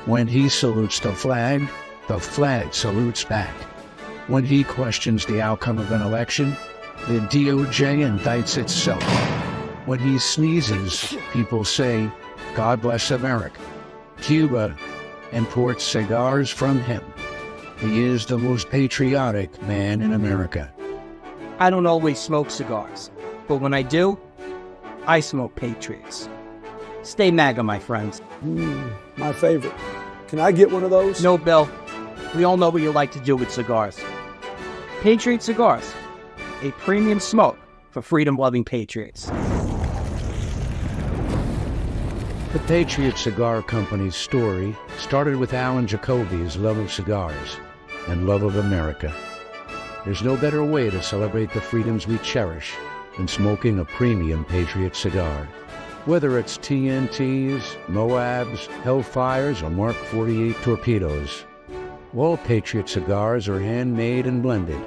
When he salutes the flag salutes back. When he questions the outcome of an election, the DOJ indicts itself. When he sneezes, people say, "God bless America." Cuba imports cigars from him. He is the most patriotic man in America. I don't always smoke cigars, but when I do, I smoke Patriots. Stay MAGA, my friends. My favorite. Can I get one of those? No, Bill. We all know what you like to do with cigars. Patriot Cigars, a premium smoke for freedom-loving patriots. The Patriot Cigar Company's story started with Alan Jacoby's love of cigars and love of America. There's no better way to celebrate the freedoms we cherish than smoking a premium Patriot cigar. Whether it's TNTs, Moabs, Hellfires, or Mark 48 torpedoes, all Patriot cigars are handmade and blended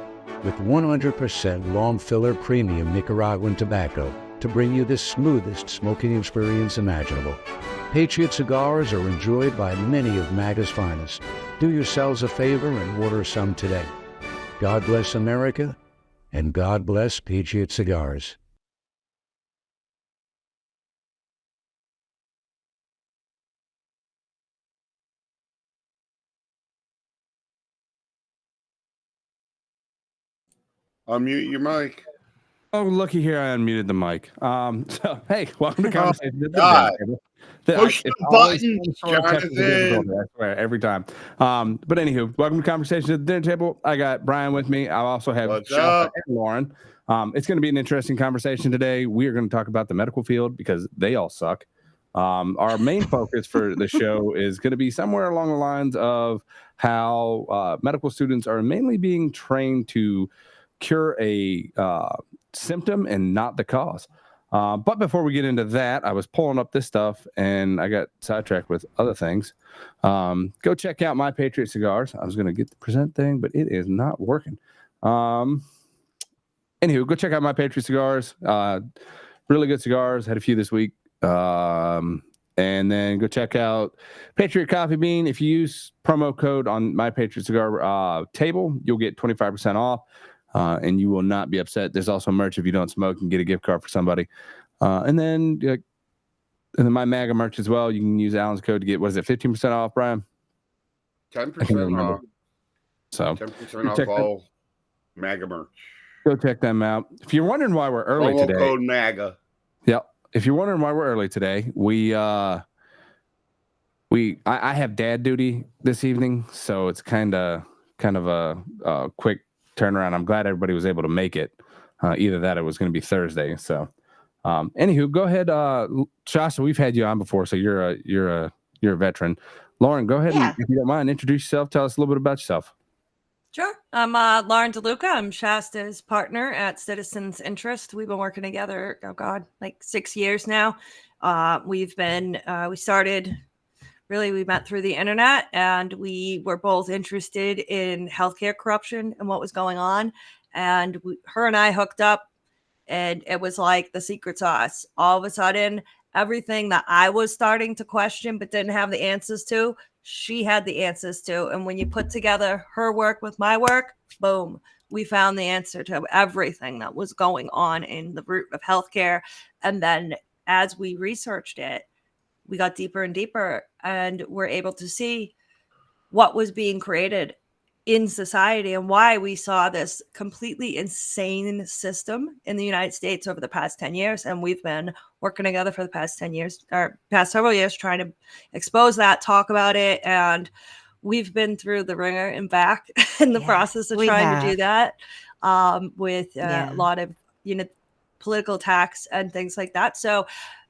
with 100% long filler premium Nicaraguan tobacco to bring you the smoothest smoking experience imaginable. Patriot cigars are enjoyed by many of MAGA's finest. Do yourselves a favor and order some today. God bless America, and God bless Patriot Cigars. Unmute your mic. Oh, looky here, I unmuted the mic. So, hey, welcome to Conversation at the God. Dinner Table. Push the button, Jonathan. I swear, every time. But anywho, welcome to Conversation at the Dinner Table. I got Brian with me. I also have What's Shasta up? and Lauren. It's going to be an interesting conversation today. We are going to talk about the medical field because they all suck. Our main focus for the show is going to be somewhere along the lines of how medical students are mainly being trained to cure a symptom and not the cause. But before we get into that, I was pulling up this stuff and I got sidetracked with other things. Go check out My Patriot Cigars. I was going to get the present thing, but it is not working. Anywho, go check out My Patriot Cigars. Really good cigars. Had a few this week. And then go check out Patriot Coffee Bean. If you use promo code on My Patriot Cigar table, you'll get 25% off. And you will not be upset. There's also merch if you don't smoke and get a gift card for somebody. And then my MAGA merch as well. You can use Alan's code to get, what is it, 15% off, Brian? 10% off. So 10% off all MAGA merch. Go check them out. If you're wondering why we're early Promo today. code MAGA. Yep. If you're wondering why we're early today, I have dad duty this evening, so it's kind of a quick turnaround. I'm glad everybody was able to make it. Either that or it was going to be Thursday. So, anywho, go ahead, Shasta. We've had you on before, so you're a veteran. Lauren, go ahead and, if you don't mind, introduce yourself. Tell us a little bit about yourself. Sure. I'm Lauren DeLuca. I'm Shasta's partner at Citizens Interest. We've been working together, like 6 years now. We met through the internet, and we were both interested in healthcare corruption and what was going on. And her and I hooked up, and it was like the secret sauce. All of a sudden, everything that I was starting to question but didn't have the answers to, she had the answers to. And when you put together her work with my work, boom, we found the answer to everything that was going on in the root of healthcare. And then as we researched it, we got deeper and deeper, and we're able to see what was being created in society and why we saw this completely insane system in the United States over the past 10 years. And we've been working together for the past 10 years, or past several years, trying to expose that, talk about it. And we've been through the ringer and back in the process of trying to do that with a lot of, political attacks and things like that. So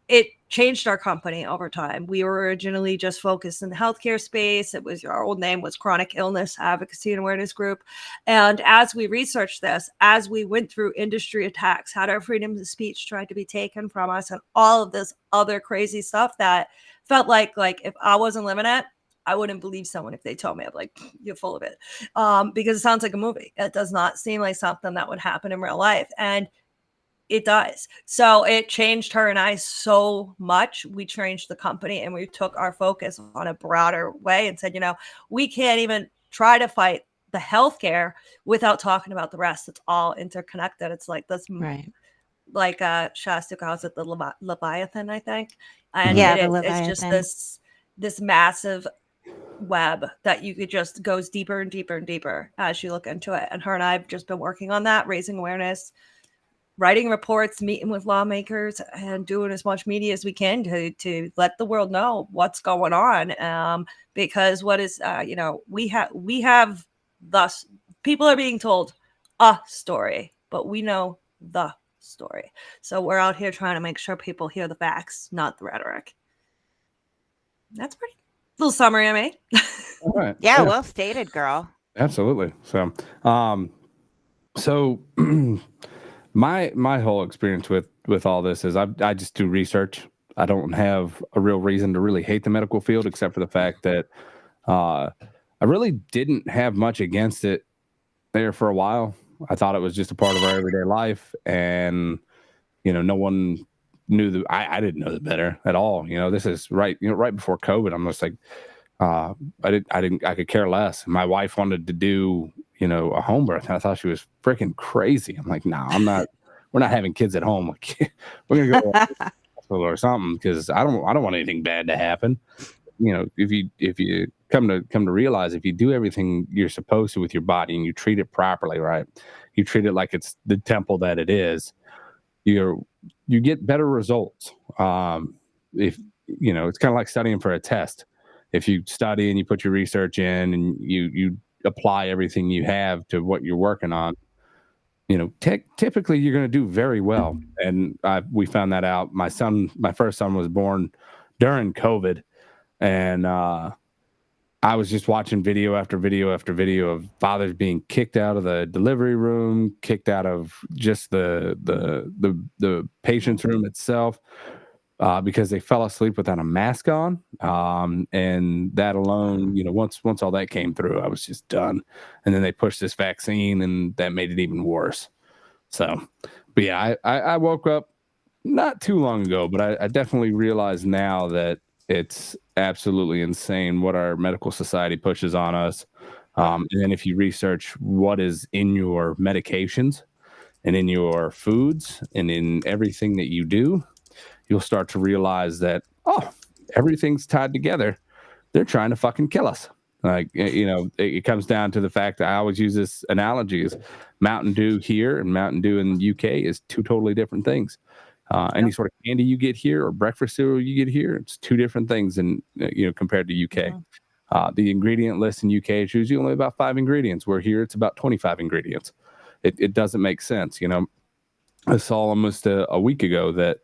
it changed our company over time. We were originally just focused in the healthcare space. Our old name was Chronic Illness Advocacy and Awareness Group. And as we researched this, as we went through industry attacks, had our freedom of speech tried to be taken from us, and all of this other crazy stuff that felt like if I wasn't living it, I wouldn't believe someone if they told me. I'm like, you're full of it. Because it sounds like a movie. It does not seem like something that would happen in real life. And It does. So it changed her and I so much. We changed the company and we took our focus on a broader way and said, we can't even try to fight the healthcare without talking about the rest. It's all interconnected. It's like this, Right. like Shasta calls it the Leviathan, I think. And it's just this massive web that you could just goes deeper and deeper and deeper as you look into it. And her and I have just been working on that, raising awareness, writing reports, meeting with lawmakers, and doing as much media as we can to let the world know what's going on. Because what is, we have thus people are being told a story, but we know the story. So we're out here trying to make sure people hear the facts, not the rhetoric. That's pretty little summary I made. All right. Yeah, well stated, girl. Absolutely. So, my whole experience with all this is I just do research. I don't have a real reason to really hate the medical field, except for the fact that I really didn't have much against it there for a while. I thought it was just a part of our everyday life, and no one knew I didn't know the better at all. This is right before COVID. I'm just like, I could care less. My wife wanted to do a home birth, and I thought she was freaking crazy. I'm like, no, we're not having kids at home. We're gonna go to the hospital or something, because I don't want anything bad to happen. If you come to realize, if you do everything you're supposed to with your body and you treat it properly, right? You treat it like it's the temple that it is, you get better results. If it's kind of like studying for a test. If you study and you put your research in and you apply everything you have to what you're working on, typically you're going to do very well. And we found that out. My first son was born during COVID, and I was just watching video after video after video of fathers being kicked out of the delivery room, kicked out of just the patient's room itself, because they fell asleep without a mask on. And that alone, once all that came through, I was just done. And then they pushed this vaccine, and that made it even worse. So, but yeah, I woke up not too long ago, but I definitely realize now that it's absolutely insane what our medical society pushes on us. And then if you research what is in your medications and in your foods and in everything that you do, you'll start to realize that, everything's tied together. They're trying to fucking kill us. Like, it comes down to the fact that I always use this analogy is Mountain Dew here and Mountain Dew in the UK is two totally different things. Any sort of candy you get here or breakfast cereal you get here, it's two different things in, compared to UK. The ingredient list in UK is usually only about 5 ingredients, where here it's about 25 ingredients. It doesn't make sense. I saw almost a week ago that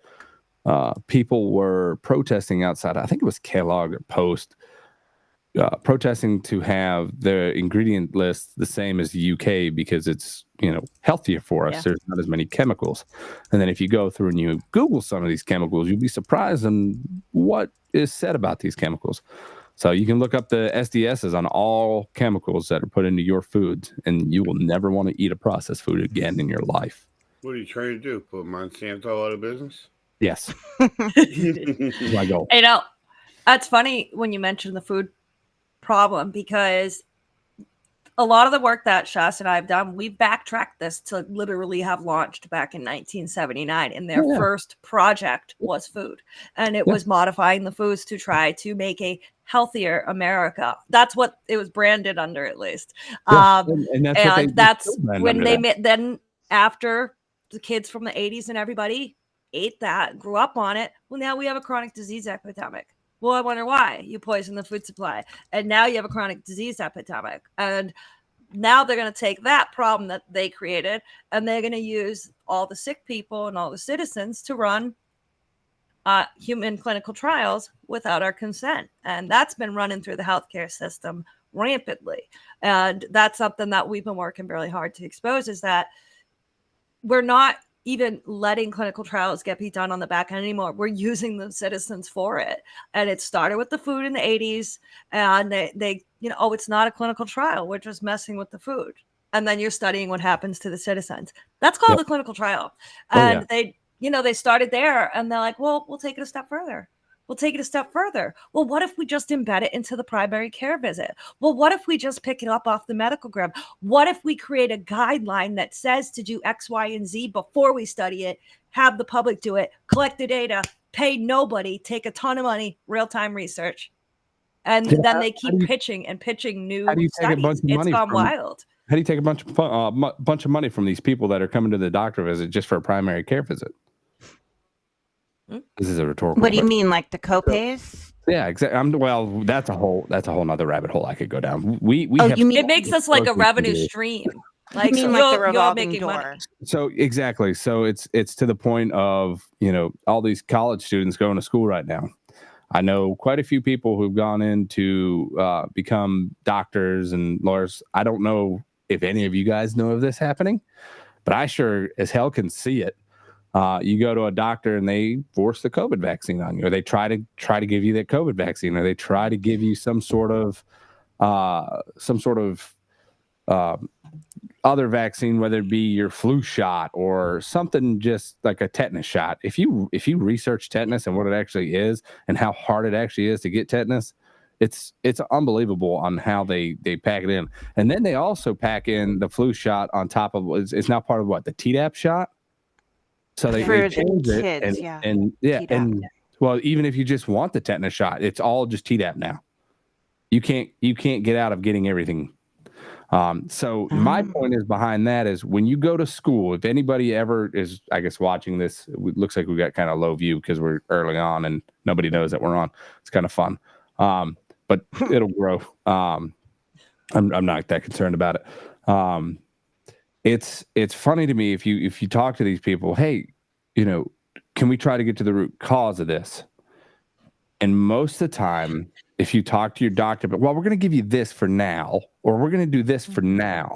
people were protesting outside. I think it was Kellogg or Post, protesting to have the ingredient list the same as the UK because it's healthier for us. Yeah. There's not as many chemicals. And then if you go through and you Google some of these chemicals, you'll be surprised on what is said about these chemicals. So you can look up the SDSs on all chemicals that are put into your foods, and you will never want to eat a processed food again in your life. What are you trying to do? Put Monsanto out of business? Yes. My goal. That's funny when you mention the food problem, because a lot of the work that Shasta and I have done, we've backtracked this to literally have launched back in 1979, and their first project was food, and it was modifying the foods to try to make a healthier America. That's what it was branded under, at least. And that's when they met. Then after the kids from the 80s and everybody ate that, grew up on it, well, now we have a chronic disease epidemic. Well, I wonder why. You poison the food supply. And now you have a chronic disease epidemic. And now they're going to take that problem that they created, and they're going to use all the sick people and all the citizens to run human clinical trials without our consent. And that's been running through the healthcare system rampantly. And that's something that we've been working really hard to expose, is that we're not even letting clinical trials be done on the back end anymore. We're using the citizens for it. And it started with the food in the 80s, and they it's not a clinical trial. We're just messing with the food. and then you're studying what happens to the citizens. That's called a clinical trial. Oh, And yeah. they started there, and they're like, well, we'll take it a step further. We'll take it a step further. Well, what if we just embed it into the primary care visit? Well, what if we just pick it up off the medical gram? What if we create a guideline that says to do X, Y, and Z before we study it, have the public do it, collect the data, pay nobody, take a ton of money, real-time research. And Yeah, then they keep pitching and pitching new how do you take a studies. bunch of It's money gone from- wild. How do you take a bunch of money from these people that are coming to the doctor visit just for a primary care visit? This is a rhetorical. What do you question. mean, like the copays? Yeah, exactly. Well, that's a whole nother rabbit hole I could go down. We Oh, have you mean- It makes us like a Grocery revenue store. stream. You Like, mean so like the you're revolving making door? money. So exactly. So it's to the point of, all these college students going to school right now. I know quite a few people who've gone in to become doctors and lawyers. I don't know if any of you guys know of this happening, but I sure as hell can see it. You go to a doctor and they force the COVID vaccine on you, or they try to give you that COVID vaccine, or they try to give you some sort of other vaccine, whether it be your flu shot or something just like a tetanus shot. If you research tetanus and what it actually is and how hard it actually is to get tetanus, it's unbelievable on how they pack it in. And then they also pack in the flu shot on top of it's now part of what, the Tdap shot. So they For the change it kids, and Tdap. and well, even if you just want the tetanus shot, it's all just Tdap now. You can't get out of getting everything. So my point is behind that is when you go to school, if anybody ever is, I guess, watching this, it looks like we got kind of low view because we're early on and nobody knows that we're on. It's kind of fun. But it'll grow. I'm not that concerned about it. It's funny to me if you talk to these people, hey, can we try to get to the root cause of this? And most of the time, if you talk to your doctor, but we're going to give you this for now, or we're going to do this for now.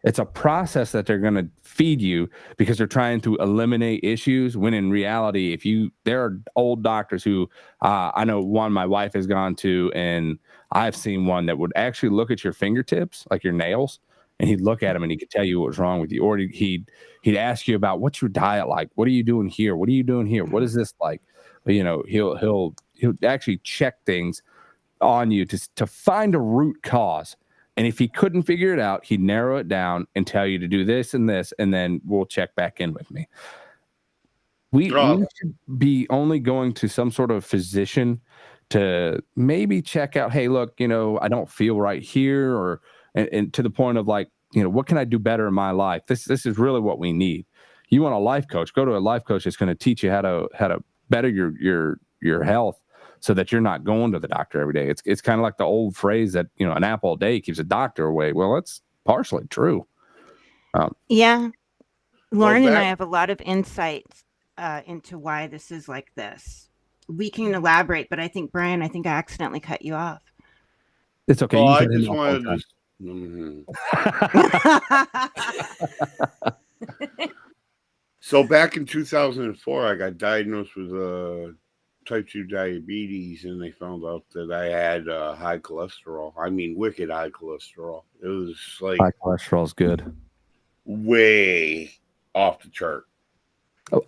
It's a process that they're going to feed you because they're trying to eliminate issues. When in reality, there are old doctors who I know one my wife has gone to, and I've seen one that would actually look at your fingertips, like your nails, and he'd look at them and he could tell you what was wrong with you, or he'd ask you about what's your diet like, what are you doing here, what are you doing here, what is this like? He'll actually check things on you to find a root cause. And if he couldn't figure it out, he'd narrow it down and tell you to do this and this, and then we'll check back in with me. We should be only going to some sort of physician to maybe check out, hey, look, I don't feel right here, and to the point of like, what can I do better in my life? This is really what we need. You want a life coach, go to a life coach that's going to teach you how to better your health, so that you're not going to the doctor every day. It's kind of like the old phrase that, an apple a day keeps a doctor away. Well, it's partially true. Yeah. Lauren and I back- have a lot of insights into why this is like this. We can elaborate, but I think, Brian, I accidentally cut you off. It's okay. Well, You I can hit just it off all wanted the to. time. So back in 2004, I got diagnosed with type 2 diabetes, and they found out that I had high cholesterol. I mean, wicked high cholesterol. It was like High cholesterol is good. way off the chart.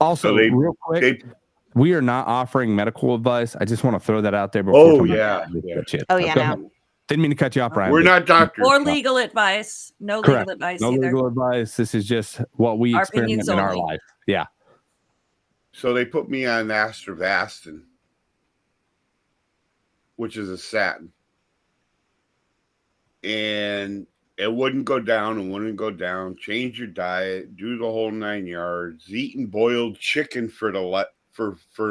Also, So they- real quick, They, we are not offering medical advice. I just want to throw that out there. Before Oh, somebody yeah, gets yeah. that shit. Oh, yeah, Go no. ahead. Didn't mean to cut you off, Brian. we're not doctors. Or legal advice. No Correct. legal advice No either. legal advice. This is just what we Our experience opinions in our only. life. Yeah. So they put me on Astravastin, which is a statin. And it wouldn't go down and wouldn't go down. Change your diet, do the whole 9 yards, eating boiled chicken for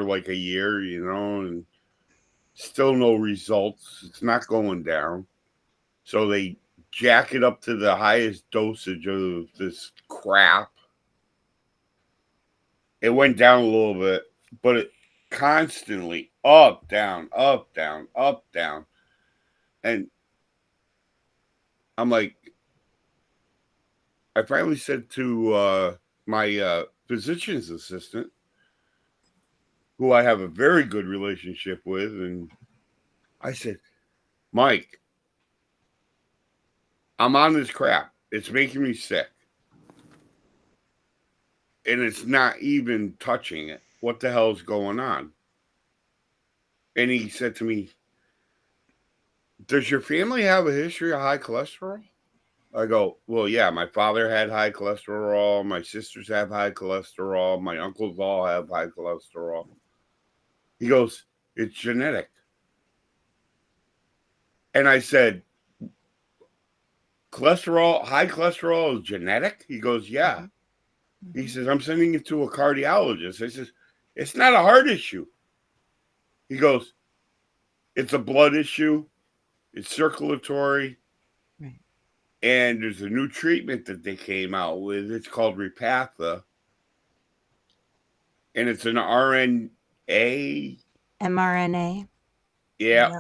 like a year, and still no results. It's not going down. So they jack it up to the highest dosage of this crap. It went down a little bit, but it constantly up, down, up, down, up, down. And I'm like, I finally said to my physician's assistant, who I have a very good relationship with, and I said, Mike, I'm on this crap. It's making me sick. And it's not even touching it. What the hell is going on? And he said to me, does your family have a history of high cholesterol? I go, well, yeah, my father had high cholesterol. My sisters have high cholesterol. My uncles all have high cholesterol. He goes, it's genetic. And I said, high cholesterol is genetic? He goes, yeah. He says, I'm sending it to a cardiologist. I says, it's not a heart issue. He goes, it's a blood issue. It's circulatory. Right. And there's a new treatment that they came out with. It's called Repatha. And it's an mRNA. mRNA. Yeah.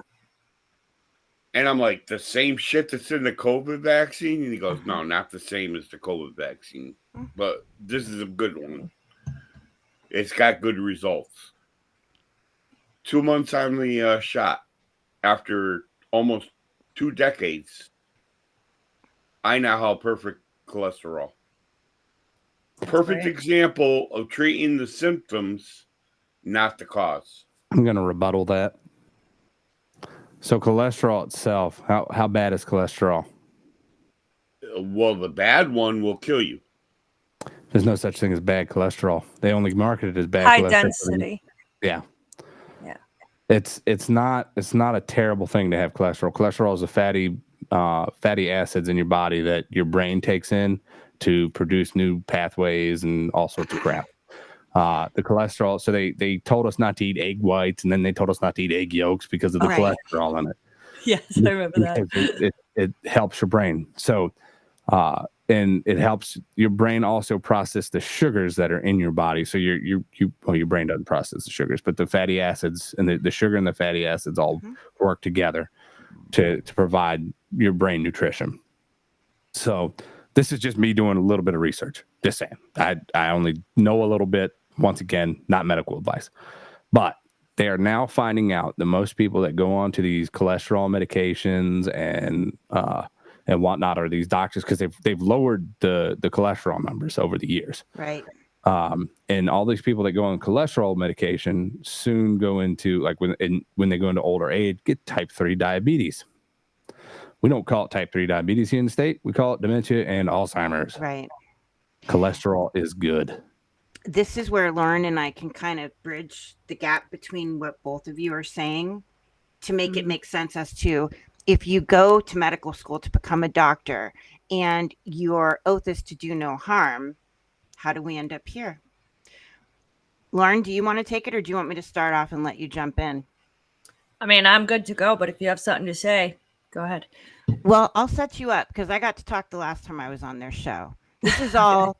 And I'm like, the same shit that's in the COVID vaccine? And he goes, no, not the same as the COVID vaccine. But this is a good one. It's got good results. 2 months on the shot. After almost 2 decades, I now have perfect cholesterol. Perfect example of treating the symptoms, not the cause. I'm going to rebuttal that. So cholesterol itself, how bad is cholesterol? Well, the bad one will kill you. There's no such thing as bad cholesterol. They only market it as bad High cholesterol. density. Yeah. Yeah. It's not a terrible thing to have cholesterol. Cholesterol is a fatty acids in your body that your brain takes in to produce new pathways and all sorts of crap. The cholesterol. So they told us not to eat egg whites, and then they told us not to eat egg yolks because of the cholesterol in it. Yes, I remember that. It helps your brain. So, and it helps your brain also process the sugars that are in your body. So your brain doesn't process the sugars, but the fatty acids and the sugar and the fatty acids all work together to provide your brain nutrition. So this is just me doing a little bit of research. Just saying. I only know a little bit. Once again, not medical advice, but they are now finding out that most people that go on to these cholesterol medications and whatnot are these doctors because they've lowered the cholesterol numbers over the years. Right. And all these people that go on cholesterol medication soon go into, like when they go into older age, get type 3 diabetes. We don't call it type 3 diabetes here in the state. We call it dementia and Alzheimer's. Right. Cholesterol is good. This is where Lauren and I can kind of bridge the gap between what both of you are saying to make it make sense as to if you go to medical school to become a doctor and your oath is to do no harm, how do we end up here? Lauren, do you want to take it or do you want me to start off and let you jump in? I mean, I'm good to go, but if you have something to say, go ahead. Well, I'll set you up because I got to talk the last time I was on their show. This is all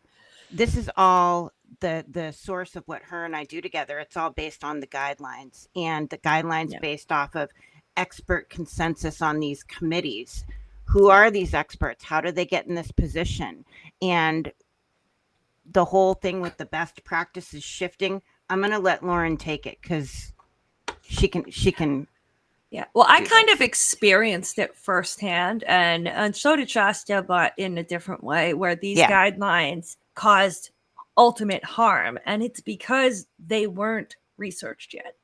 the source of what her and I do together. It's all based on the guidelines, and the guidelines based off of expert consensus on these committees. Who are these experts? How do they get in this position? And the whole thing with the best practices shifting, I'm going to let Lauren take it because she can. Yeah. Well, I kind of experienced it firsthand, and so did Shasta, but in a different way, where these guidelines caused ultimate harm, and it's because they weren't researched yet.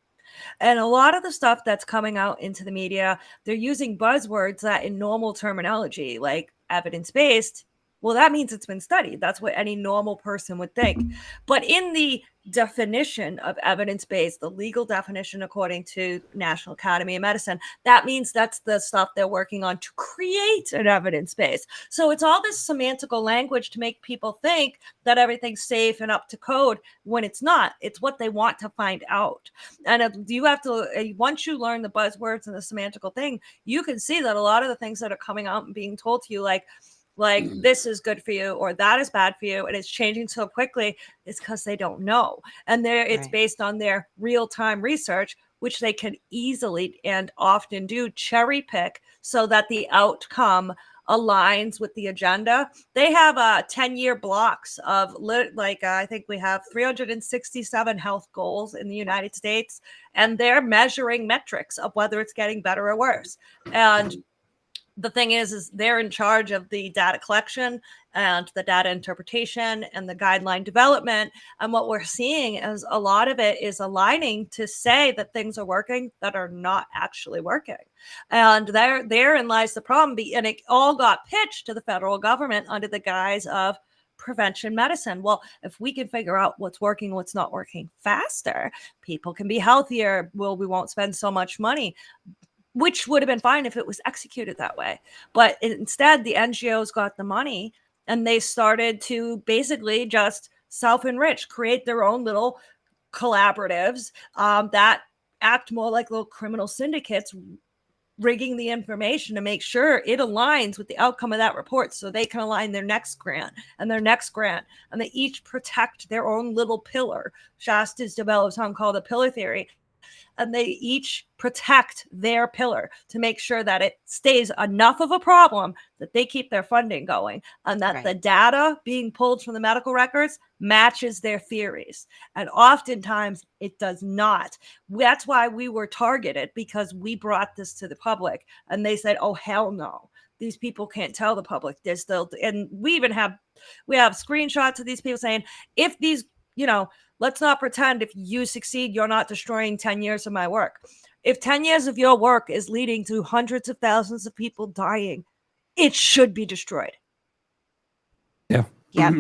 And a lot of the stuff that's coming out into the media, they're using buzzwords that in normal terminology, like evidence-based, well, that means it's been studied. That's what any normal person would think. But in the definition of evidence-based, the legal definition according to National Academy of Medicine, that means that's the stuff they're working on to create an evidence base. So it's all this semantical language to make people think that everything's safe and up to code when it's not. It's what they want to find out. And you have to, once you learn the buzzwords and the semantical thing, you can see that a lot of the things that are coming out and being told to you, like this is good for you or that is bad for you, and it's changing so quickly, it's because they don't know. And it's based on their real-time research, which they can easily and often do cherry pick so that the outcome aligns with the agenda. They have 10-year blocks of I think we have 367 health goals in the United States, and they're measuring metrics of whether it's getting better or worse. And the thing is they're in charge of the data collection and the data interpretation and the guideline development. And what we're seeing is a lot of it is aligning to say that things are working that are not actually working. And therein lies the problem. And it all got pitched to the federal government under the guise of prevention medicine. Well, if we can figure out what's working, what's not working faster, people can be healthier. Well, we won't spend so much money, which would have been fine if it was executed that way. But instead, the NGOs got the money and they started to basically just self-enrich, create their own little collaboratives that act more like little criminal syndicates, rigging the information to make sure it aligns with the outcome of that report so they can align their next grant and their next grant. And they each protect their own little pillar. Shasta's developed something called the pillar theory. And they each protect their pillar to make sure that it stays enough of a problem that they keep their funding going and that the data being pulled from the medical records matches their theories. And oftentimes it does not. That's why we were targeted, because we brought this to the public and they said, oh, hell no. These people can't tell the public. They're still, and we have screenshots of these people saying, if these, let's not pretend if you succeed, you're not destroying 10 years of my work. If 10 years of your work is leading to hundreds of thousands of people dying, it should be destroyed. Yeah. Yeah.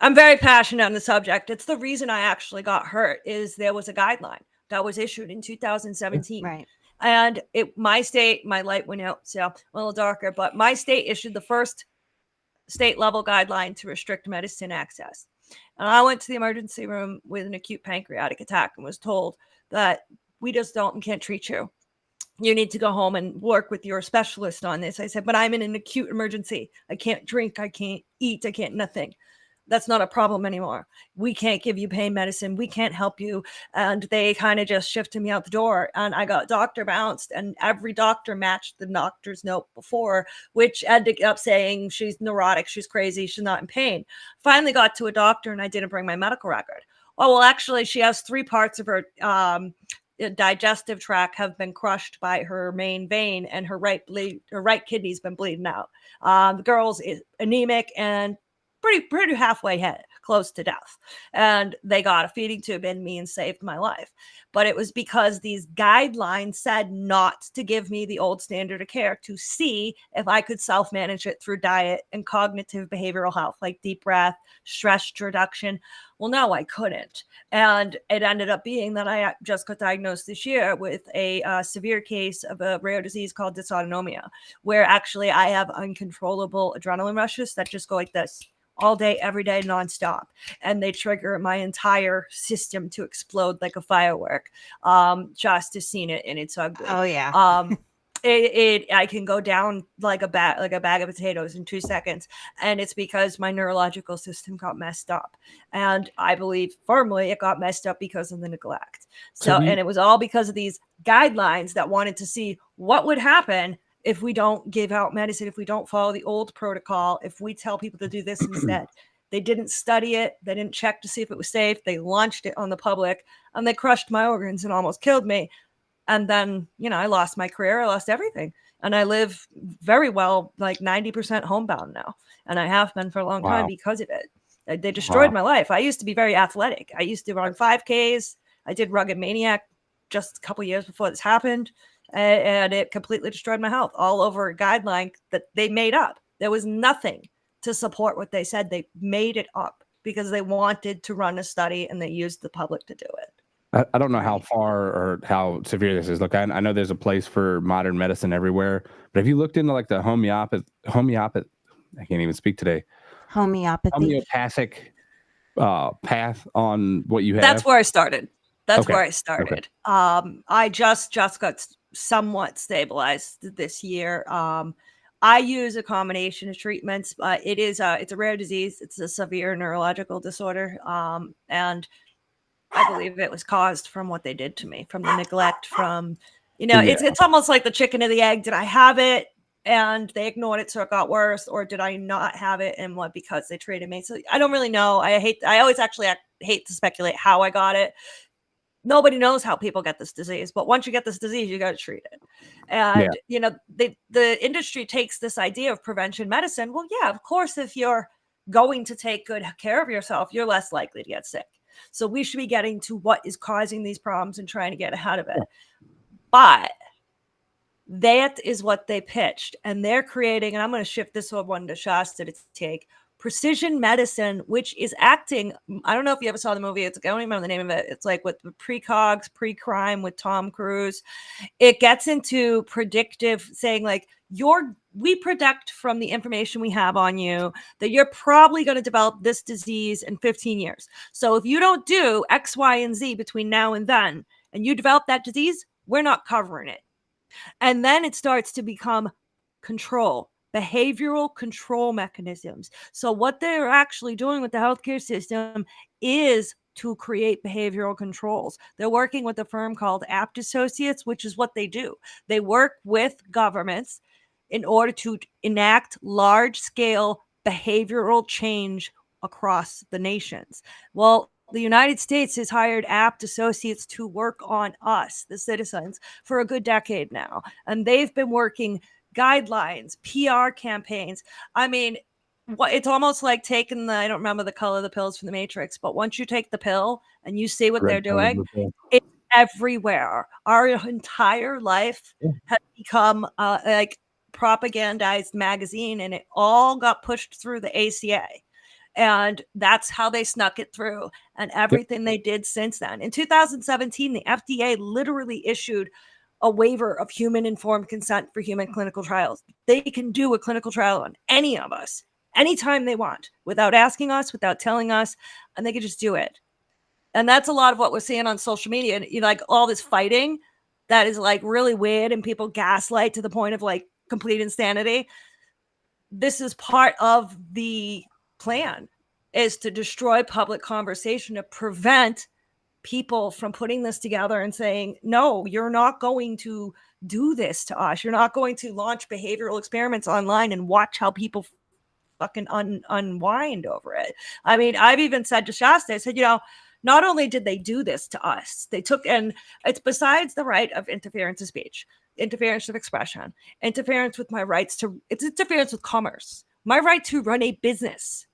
I'm very passionate on the subject. It's the reason I actually got hurt is there was a guideline that was issued in 2017. Right. And my state, my light went out, so a little darker, but my state issued the first state level guideline to restrict medicine access. And I went to the emergency room with an acute pancreatic attack and was told that we just can't treat you. You need to go home and work with your specialist on this. I said, but I'm in an acute emergency. I can't drink. I can't eat. I can't nothing. That's not a problem anymore. We can't give you pain medicine. We can't help you. And they kind of just shifted me out the door. And I got doctor bounced, and every doctor matched the doctor's note before, which ended up saying she's neurotic, she's crazy, she's not in pain. Finally got to a doctor and I didn't bring my medical record. Oh, well, actually, she has 3 parts of her digestive tract have been crushed by her main vein, and her right kidney's been bleeding out. The girl's is anemic and pretty halfway close to death. And they got a feeding tube in me and saved my life. But it was because these guidelines said not to give me the old standard of care, to see if I could self-manage it through diet and cognitive behavioral health, like deep breath, stress reduction. Well, no, I couldn't. And it ended up being that I just got diagnosed this year with a severe case of a rare disease called dysautonomia, where actually I have uncontrollable adrenaline rushes that just go like this all day, every day, nonstop. And they trigger my entire system to explode like a firework. Just has seen it and it's ugly. Oh yeah. I can go down like a bag of potatoes in 2 seconds. And it's because my neurological system got messed up. And I believe firmly it got messed up because of the neglect. And it was all because of these guidelines that wanted to see what would happen if we don't give out medicine, if we don't follow the old protocol, if we tell people to do this instead. They didn't study it. They didn't check to see if it was safe. They launched it on the public and they crushed my organs and almost killed me. And then, I lost my career. I lost everything. And I live very well, like 90% homebound now. And I have been for a long time because of it. They destroyed my life. I used to be very athletic. I used to run 5Ks. I did Rugged Maniac just a couple years before this happened. And it completely destroyed my health, all over a guideline that they made up. There was nothing to support what they said. They made it up because they wanted to run a study and they used the public to do it. I don't know how far or how severe this is. Look, I know there's a place for modern medicine everywhere, but have you looked into like the homeopathic, I can't even speak today. Homeopathic path on what you have? That's where I started. I just got somewhat stabilized this year. I use a combination of treatments. It's a rare disease. It's a severe neurological disorder. And I believe it was caused from what they did to me, from the neglect, from, it's almost like the chicken and the egg. Did I have it and they ignored it so it got worse? Or did I not have it and what, because they treated me? So I don't really know. I always actually hate to speculate how I got it. nobody knows how people get this disease, but once you get this disease, you got to treat it. And, the industry takes this idea of prevention medicine. Well, yeah, of course, if you're going to take good care of yourself, you're less likely to get sick. So we should be getting to what is causing these problems and trying to get ahead of it. But that is what they pitched. And they're creating, and I'm going to shift this one to Shasta to take, precision medicine, which is acting. I don't know if you ever saw the movie. I don't remember the name of it. It's like with precogs, pre-crime with Tom Cruise. It gets into predictive, saying like, we predict from the information we have on you that you're probably going to develop this disease in 15 years. So if you don't do X, Y, and Z between now and then, and you develop that disease, we're not covering it. And then it starts to become control, behavioral control mechanisms. So what they're actually doing with the healthcare system is to create behavioral controls. They're working with a firm called Apt Associates, which is what they do. They work with governments in order to enact large-scale behavioral change across the nations. Well, the United States has hired Apt Associates to work on us, the citizens, for a good decade now. And they've been working guidelines, PR campaigns. I mean, it's almost like taking I don't remember the color of the pills from the Matrix, but once you take the pill and you see what they're doing, it's everywhere. Our entire life has become like propagandized magazine, and it all got pushed through the ACA. And that's how they snuck it through, and everything they did since then. In 2017, the FDA literally issued a waiver of human informed consent for human clinical trials. They can do a clinical trial on any of us, anytime they want, without asking us, without telling us, and they can just do it. And that's a lot of what we're seeing on social media. And like all this fighting that is like really weird, and people gaslight to the point of like complete insanity. This is part of the plan, is to destroy public conversation, to prevent people from putting this together and saying, no, you're not going to do this to us. You're not going to launch behavioral experiments online and watch how people fucking unwind over it. I mean, I've even said to Shasta, I said, not only did they do this to us, they took, and it's besides the right of interference of speech, interference of expression, interference with my rights to, it's interference with commerce, my right to run a business.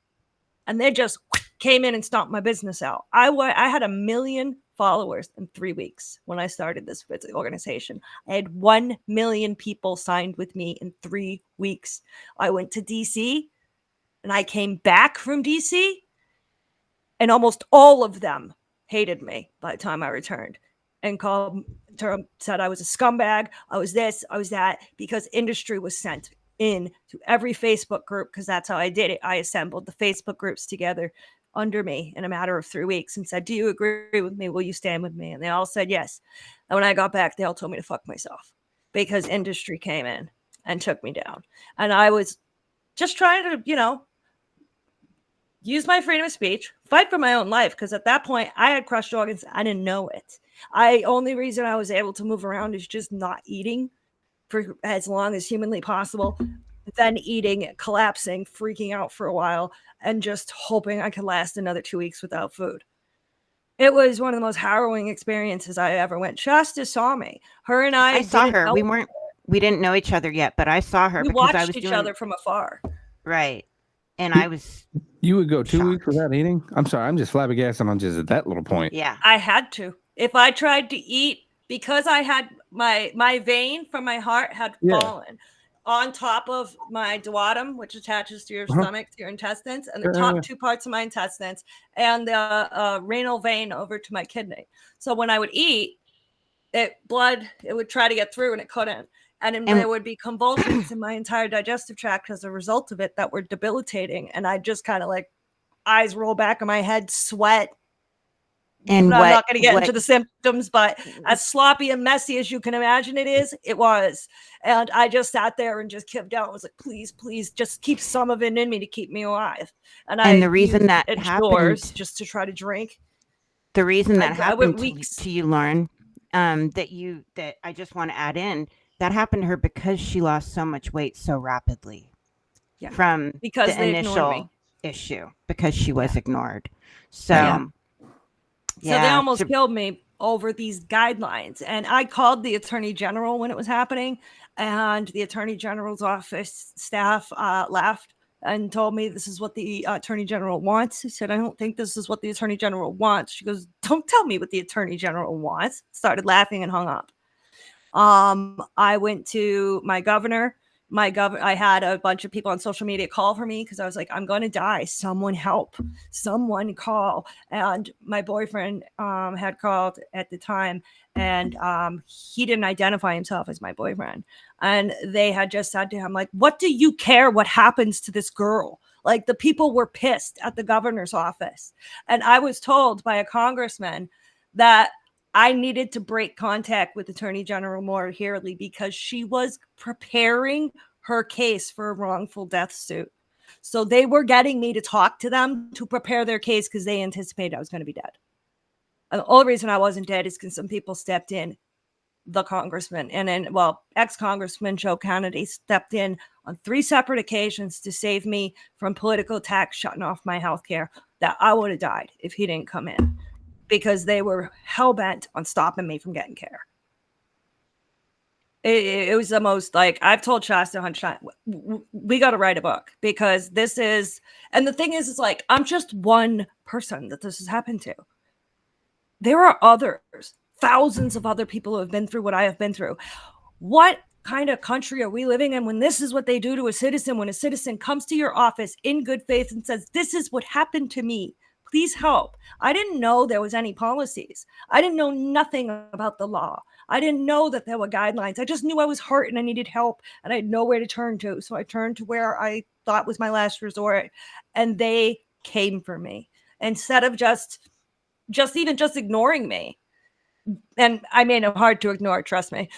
And they just came in and stomped my business out. I had 1 million followers in 3 weeks when I started this organization. I had 1 million people signed with me in 3 weeks. I went to DC, and I came back from DC, and almost all of them hated me by the time I returned, and said I was a scumbag. I was this, I was that, because industry was sent in to every Facebook group, because that's how I did it. I assembled the Facebook groups together under me in a matter of 3 weeks and said, do you agree with me? Will you stand with me? And they all said yes. And when I got back, they all told me to fuck myself, because industry came in and took me down. And I was just trying to, use my freedom of speech, fight for my own life, because at that point I had crushed organs. I didn't know it. Only reason I was able to move around is just not eating for as long as humanly possible, then eating, collapsing, freaking out for a while, and just hoping I could last another 2 weeks without food. It was one of the most harrowing experiences I ever went. Shasta saw me. Her and I saw her. We didn't know each other yet, but I saw her. We watched each other from afar. Right. And I was. You would go 2 shocked. weeks without eating? I'm sorry. I'm just flabbergasted on just that little point. Yeah. I had to. If I tried to eat, because I had my vein from my heart had fallen on top of my duodenum, which attaches to your stomach, to your intestines, and the top two parts of my intestines, and the renal vein over to my kidney. So when I would eat, it would try to get through, and it couldn't. And there would be convulsions in my entire digestive tract as a result of it that were debilitating. And I just kind of like eyes roll back in my head, sweat. And I'm not going to get into the symptoms, but as sloppy and messy as you can imagine it was. And I just sat there and just kept out. I was like, please, please, just keep some of it in me to keep me alive. And the reason that happened, just to try to drink. The reason that happened to you, Lauren, that I just want to add in, that happened to her because she lost so much weight so rapidly from the initial issue, because she was ignored. So. So they almost killed me over these guidelines. And I called the Attorney General when it was happening, and the Attorney General's office staff laughed and told me this is what the Attorney General wants. He said, I don't think this is what the Attorney General wants. She goes, don't tell me what the Attorney General wants. Started laughing and hung up. I went to my governor. I had a bunch of people on social media call for me because I was like, I'm going to die. Someone help. Someone call. And my boyfriend had called at the time, and he didn't identify himself as my boyfriend. And they had just said to him, like, what do you care what happens to this girl? Like, the people were pissed at the governor's office. And I was told by a congressman that I needed to break contact with Attorney General Maura Healey because she was preparing her case for a wrongful death suit. So they were getting me to talk to them to prepare their case because they anticipated I was going to be dead. And the only reason I wasn't dead is because some people stepped in, the congressman, and then, ex-congressman Joe Kennedy stepped in on 3 separate occasions to save me from political attacks, shutting off my health care, that I would have died if he didn't come in, because they were hell-bent on stopping me from getting care. It was the most, like, I've told Shasta Hunt, we got to write a book, because this is, and the thing is, it's like, I'm just one person that this has happened to. There are others, thousands of other people who have been through what I have been through. What kind of country are we living in when this is what they do to a citizen, when a citizen comes to your office in good faith and says, this is what happened to me, please help? I didn't know there was any policies. I didn't know nothing about the law. I didn't know that there were guidelines. I just knew I was hurt and I needed help and I had nowhere to turn to. So I turned to where I thought was my last resort, and they came for me instead of just ignoring me. And I made them hard to ignore, trust me.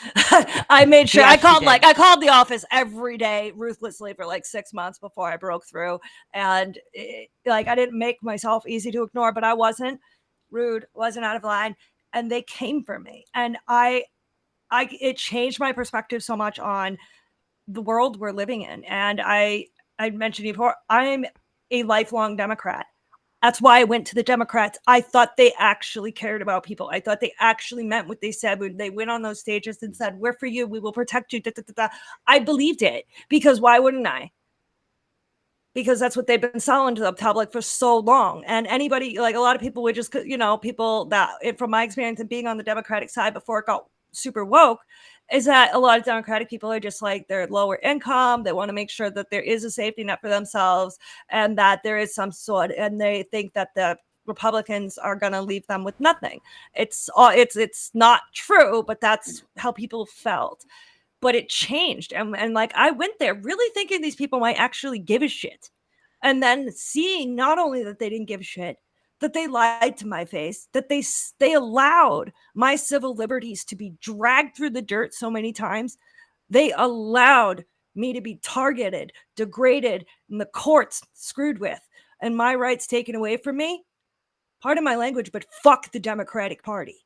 I made sure I called the office every day ruthlessly for like 6 months before I broke through. And I didn't make myself easy to ignore, but I wasn't rude, wasn't out of line. And they came for me. And it changed my perspective so much on the world we're living in. And I mentioned before, I'm a lifelong Democrat. That's why I went to the Democrats. I thought they actually cared about people. I thought they actually meant what they said when they went on those stages and said, we're for you, we will protect you. Da, da, da, da. I believed it, because why wouldn't I? Because that's what they've been selling to the public for so long. And anybody, like a lot of people would just, people that, from my experience and being on the Democratic side before it got super woke, is that a lot of Democratic people are just like, they're lower income. They want to make sure that there is a safety net for themselves and that there is some sort, and they think that the Republicans are going to leave them with nothing. It's not true, but that's how people felt. But it changed. And like, I went there really thinking these people might actually give a shit. And then seeing not only that they didn't give a shit, that they lied to my face, that they allowed my civil liberties to be dragged through the dirt so many times. They allowed me to be targeted, degraded, and the courts screwed with, and my rights taken away from me. Pardon my language, but fuck the Democratic Party.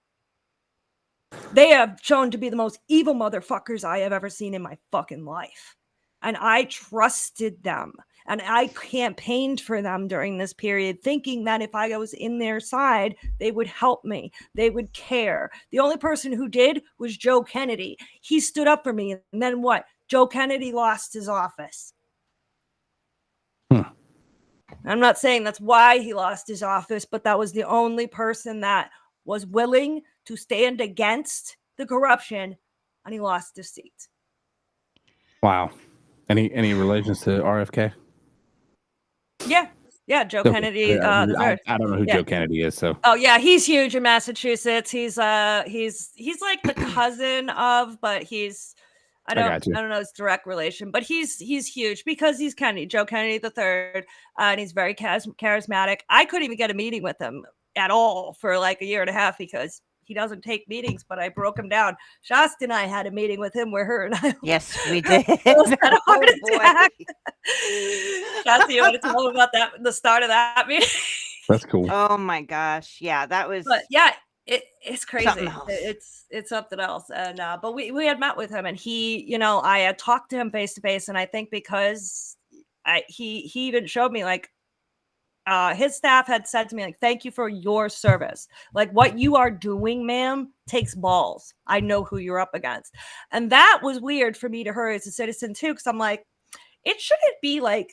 They have shown to be the most evil motherfuckers I have ever seen in my fucking life. And I trusted them. And I campaigned for them during this period, thinking that if I was in their side, they would help me. They would care. The only person who did was Joe Kennedy. He stood up for me. And then what? Joe Kennedy lost his office. I'm not saying that's why he lost his office, but that was the only person that was willing to stand against the corruption, and he lost his seat. Wow. Any relations to RFK? Yeah, Joe Kennedy. I don't know who Joe Kennedy is. So. Oh yeah, he's huge in Massachusetts. He's like the cousin of, but I don't know his direct relation, but he's huge because he's Kennedy, Joe Kennedy III, and he's very charismatic. I couldn't even get a meeting with him at all for like a year and a half because he doesn't take meetings, but I broke him down. Shasta and I had a meeting with him where her and I. Yes, we did. Had a heart attack. Shasta, you want to tell him about that? The start of that meeting. That's cool. Oh my gosh, yeah, that was. But yeah, it's crazy. It's something else. And but we had met with him, and he, I had talked to him face to face, and I think because he even showed me like his staff had said to me, like, thank you for your service. Like, what you are doing, ma'am, takes balls. I know who you're up against. And that was weird for me to her as a citizen too, because I'm like, it shouldn't be like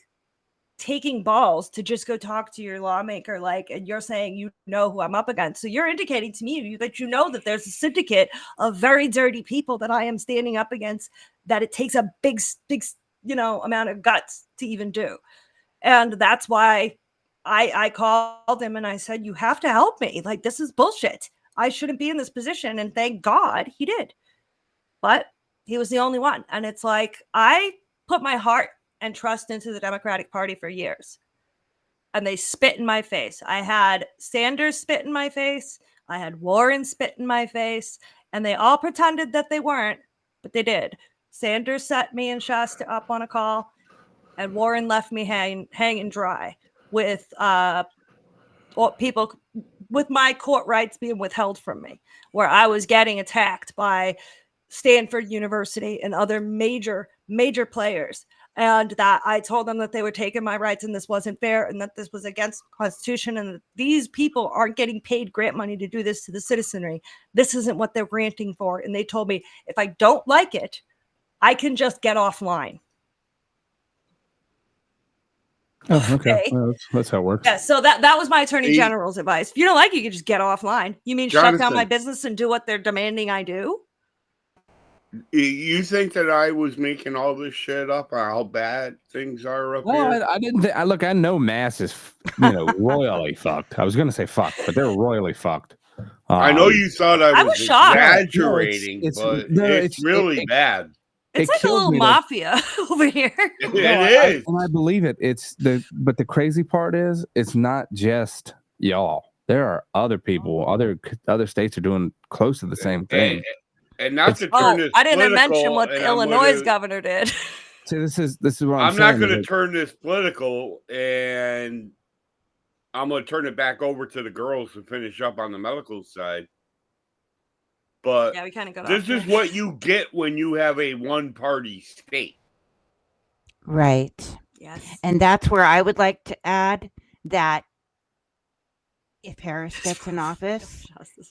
taking balls to just go talk to your lawmaker, like, and you're saying you know who I'm up against. So you're indicating to me that you know that there's a syndicate of very dirty people that I am standing up against, that it takes a big, amount of guts to even do. And that's why I called him and I said, you have to help me. Like, this is bullshit. I shouldn't be in this position. And thank God he did. But he was the only one. And it's like, I put my heart and trust into the Democratic Party for years. And they spit in my face. I had Sanders spit in my face. I had Warren spit in my face. And they all pretended that they weren't, but they did. Sanders set me and Shasta up on a call. And Warren left me hanging dry with people, with my court rights being withheld from me, where I was getting attacked by Stanford University and other major players. And that I told them that they were taking my rights and this wasn't fair and that this was against the Constitution and that these people aren't getting paid grant money to do this to the citizenry. This isn't what they're granting for. And they told me, if I don't like it, I can just get offline. Oh, okay. Well, that's how it works. Yeah, so that was my attorney general's advice. If you don't like it, you can just get offline. You mean shut down my business and do what they're demanding I do? You think that I was making all this shit up, how bad things are up here? I didn't. Look, I know Mass is, royally fucked. I was going to say fucked, but they're royally fucked. I know you thought I was shocked. Exaggerating, but it's really bad. It's like a little mafia over here. It is. And I believe it. But the crazy part is, it's not just y'all. There are other people, other states are doing close to the same thing. And not to turn this I didn't mention what the Illinois governor did. See, this is what I'm not going to turn this political, and I'm going to turn it back over to the girls to finish up on the medical side. But yeah, we kind of got this is what you get when you have a one-party state. Right. Yes. And that's where I would like to add that if Harris gets in office,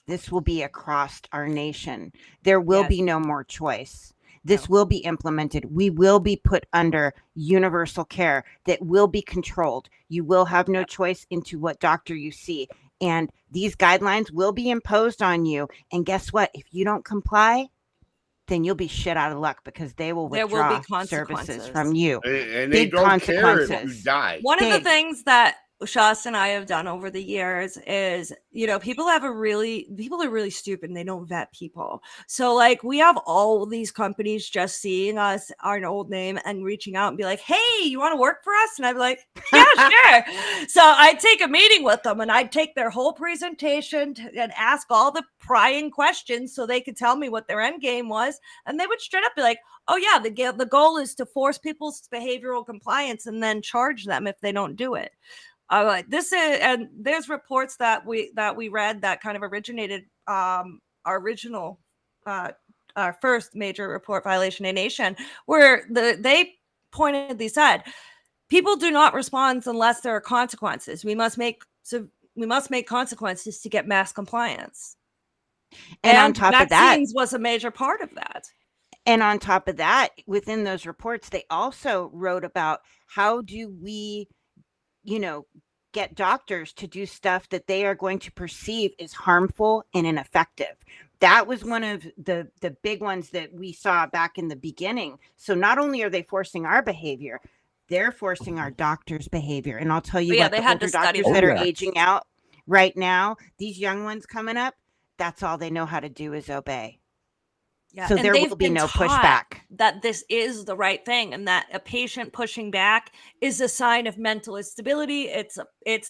this will be across our nation. There will be no more choice. This will be implemented. We will be put under universal care that will be controlled. You will have no choice into what doctor you see. And these guidelines will be imposed on you. And guess what? If you don't comply, then you'll be shit out of luck because they will withdraw services from you. And they don't care if you die. One of the things that Shasta and I have done over the years is, people are really stupid and they don't vet people. So like we have all these companies just seeing us, our old name, and reaching out and be like, hey, you want to work for us? And I'd be like, yeah, sure. So I'd take a meeting with them and I'd take their whole presentation and ask all the prying questions so they could tell me what their end game was. And they would straight up be like, oh yeah, the goal is to force people's behavioral compliance and then charge them if they don't do it. This is, and there's reports that we read that kind of originated our first major report, Violation of Nation, where they pointedly said people do not respond unless there are consequences. We must make consequences to get mass compliance. And on top of that, vaccines was a major part of that. And on top of that, within those reports, they also wrote about how do we get doctors to do stuff that they are going to perceive as harmful and ineffective. That was one of the big ones that we saw back in the beginning. So not only are they forcing our behavior, they're forcing our doctors' behavior. And I'll tell you what, the older doctors that are aging out right now, these young ones coming up, that's all they know how to do is obey. Yeah, so there will be no pushback. That this is the right thing, and that a patient pushing back is a sign of mental instability. It's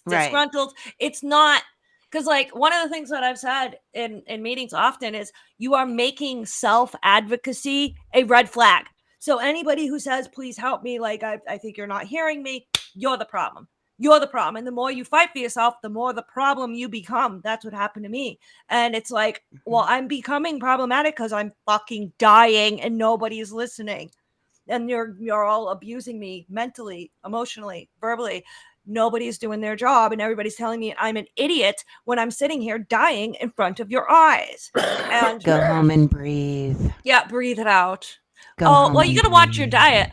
disgruntled. Right. It's not, because like one of the things that I've said in meetings often is you are making self-advocacy a red flag. So anybody who says, please help me, like I think you're not hearing me, you're the problem. You're the problem. And the more you fight for yourself, the more the problem you become. That's what happened to me. And it's like, well, I'm becoming problematic because I'm fucking dying and nobody's listening. And you're all abusing me mentally, emotionally, verbally. nobody's doing their job and everybody's telling me I'm an idiot when I'm sitting here dying in front of your eyes. And Go home and breathe. yeah, breathe it out. Go Oh, home well, you and got to watch your breathe. diet.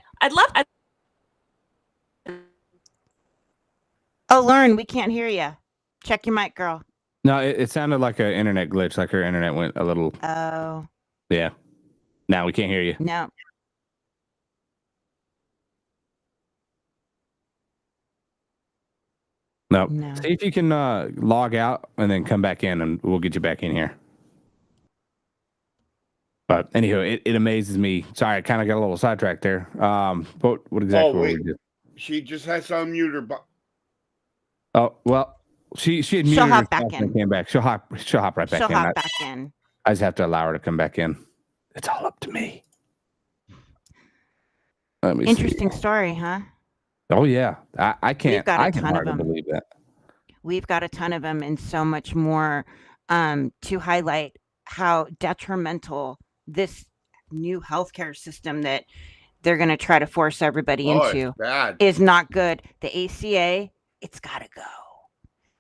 Oh, Lauren, we can't hear you. Check your mic, girl. No, it sounded like an internet glitch, like her internet went a little. Oh, Yeah. Now we can't hear you. no. No. No. See if you can log out and then come back in, and we'll get you back in here. But anywho, it amazes me. Sorry, I kind of got a little sidetracked there. What exactly were we wait. doing? She just has to unmute her. Oh well, she had She'll muted hop herself back and in. came back. She'll hop right back She'll in. hop back in. I just have to allow her to come back in. It's all up to me. Let me Interesting see. story, huh? Oh yeah, I can't. got a I can ton of hardly them. believe that. We've got a ton of them and so much more to highlight how detrimental this new healthcare system that they're going to try to force everybody into It's bad. is not good. The ACA, it's got to go.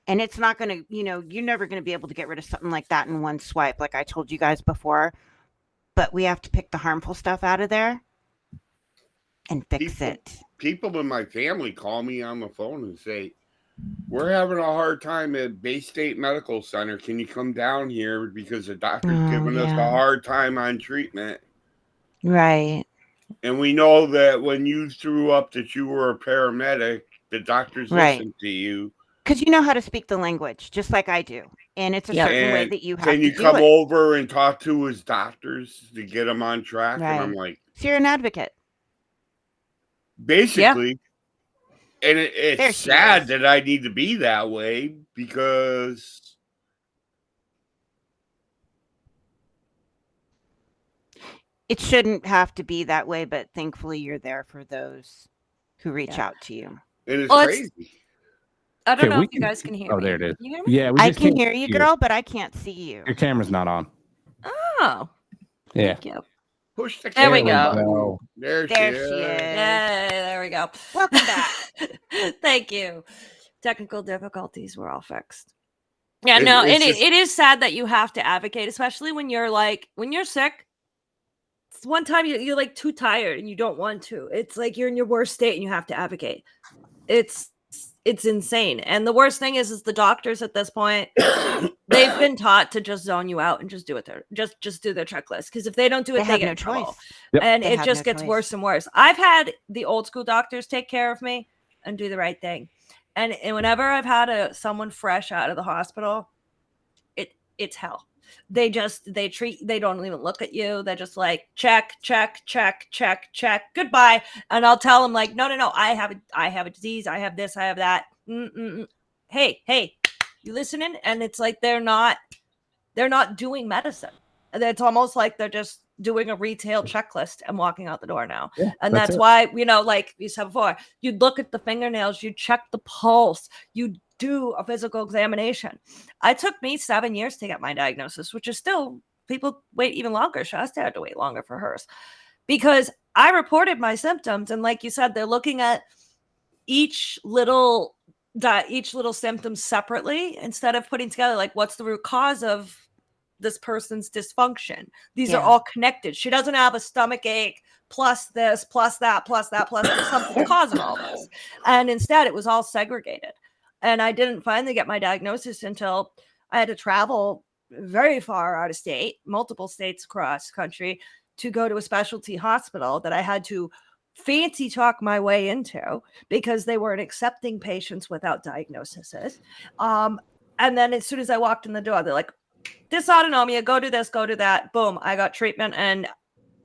And it's not going to, you're never going to be able to get rid of something like that in one swipe, like I told you guys before. But we have to pick the harmful stuff out of there and fix it. People in my family call me on the phone and say, we're having a hard time at Bay State Medical Center. Can you come down here because the doctor's giving us a hard time on treatment? Right. And we know that when you threw up that you were a paramedic, the doctors listen to you. Because you know how to speak the language, just like I do. And it's a certain way that you have to do it. Can you come over and talk to his doctors to get them on track? Right. And I'm like, so you're an advocate. Basically. And There it's she sad is. that I need to be that way because It shouldn't have to be that way, but thankfully you're there for those who reach out to you. it is Well, crazy. I don't Okay, know we if you can- guys can hear Oh, me. there it is. Can you hear me? Yeah, we I just can can't hear you, see girl, but I can't see you. Your camera's not on. Oh, Yeah. thank you. Push the There we camera go. button. There she There is. she is. Yay, there we go. Welcome back. Thank you. Technical difficulties were all fixed. Yeah, It- no, it's just- it is sad that you have to advocate, especially when you're sick. It's one time you're like too tired and you don't want to. It's like you're in your worst state and you have to advocate. It's insane. And the worst thing is the doctors at this point, they've been taught to just zone you out and just do it. Just do their checklist. Because if they don't do it, They they have get no in trouble. choice. Yep. And They it have just no gets choice. worse and worse. I've had the old school doctors take care of me and do the right thing. And whenever I've had someone fresh out of the hospital, it's hell. They don't even look at you. They're just like, check, goodbye. And I'll tell them like, no, I have a disease. I have this, I have that. Hey, you listening? And it's like, they're not doing medicine. And it's almost like they're just doing a retail checklist and walking out the door now. Yeah, and that's why, like you said before, you'd look at the fingernails, you check the pulse, you do a physical examination. It took me 7 years to get my diagnosis, which is still, people wait even longer. Shasta had to wait longer for hers because I reported my symptoms. And like you said, they're looking at each little symptom separately instead of putting together, like, what's the root cause of this person's dysfunction? These are all connected. She doesn't have a stomach ache plus this, plus that, plus something causing all this. And instead it was all segregated. And I didn't finally get my diagnosis until I had to travel very far out of state, multiple states across country, to go to a specialty hospital that I had to fancy talk my way into because they weren't accepting patients without diagnoses. And then as soon as I walked in the door, they're like, dysautonomia, go do this, go do that. Boom, I got treatment, and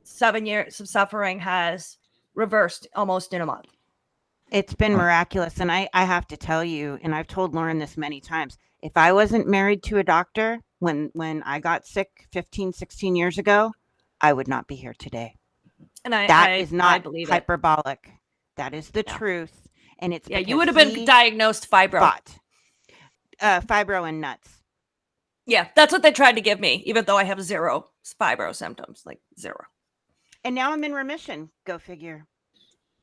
7 years of suffering has reversed almost in a month. It's been miraculous. And I have to tell you, and I've told Lauren this many times, if I wasn't married to a doctor when I got sick 15, 16 years ago, I would not be here today. And That is I not believe it. hyperbolic. That is the truth. And it's You would have been diagnosed fibro. Fibro and nuts. Yeah, that's what they tried to give me, even though I have zero fibro symptoms, like zero. And now I'm in remission. Go figure.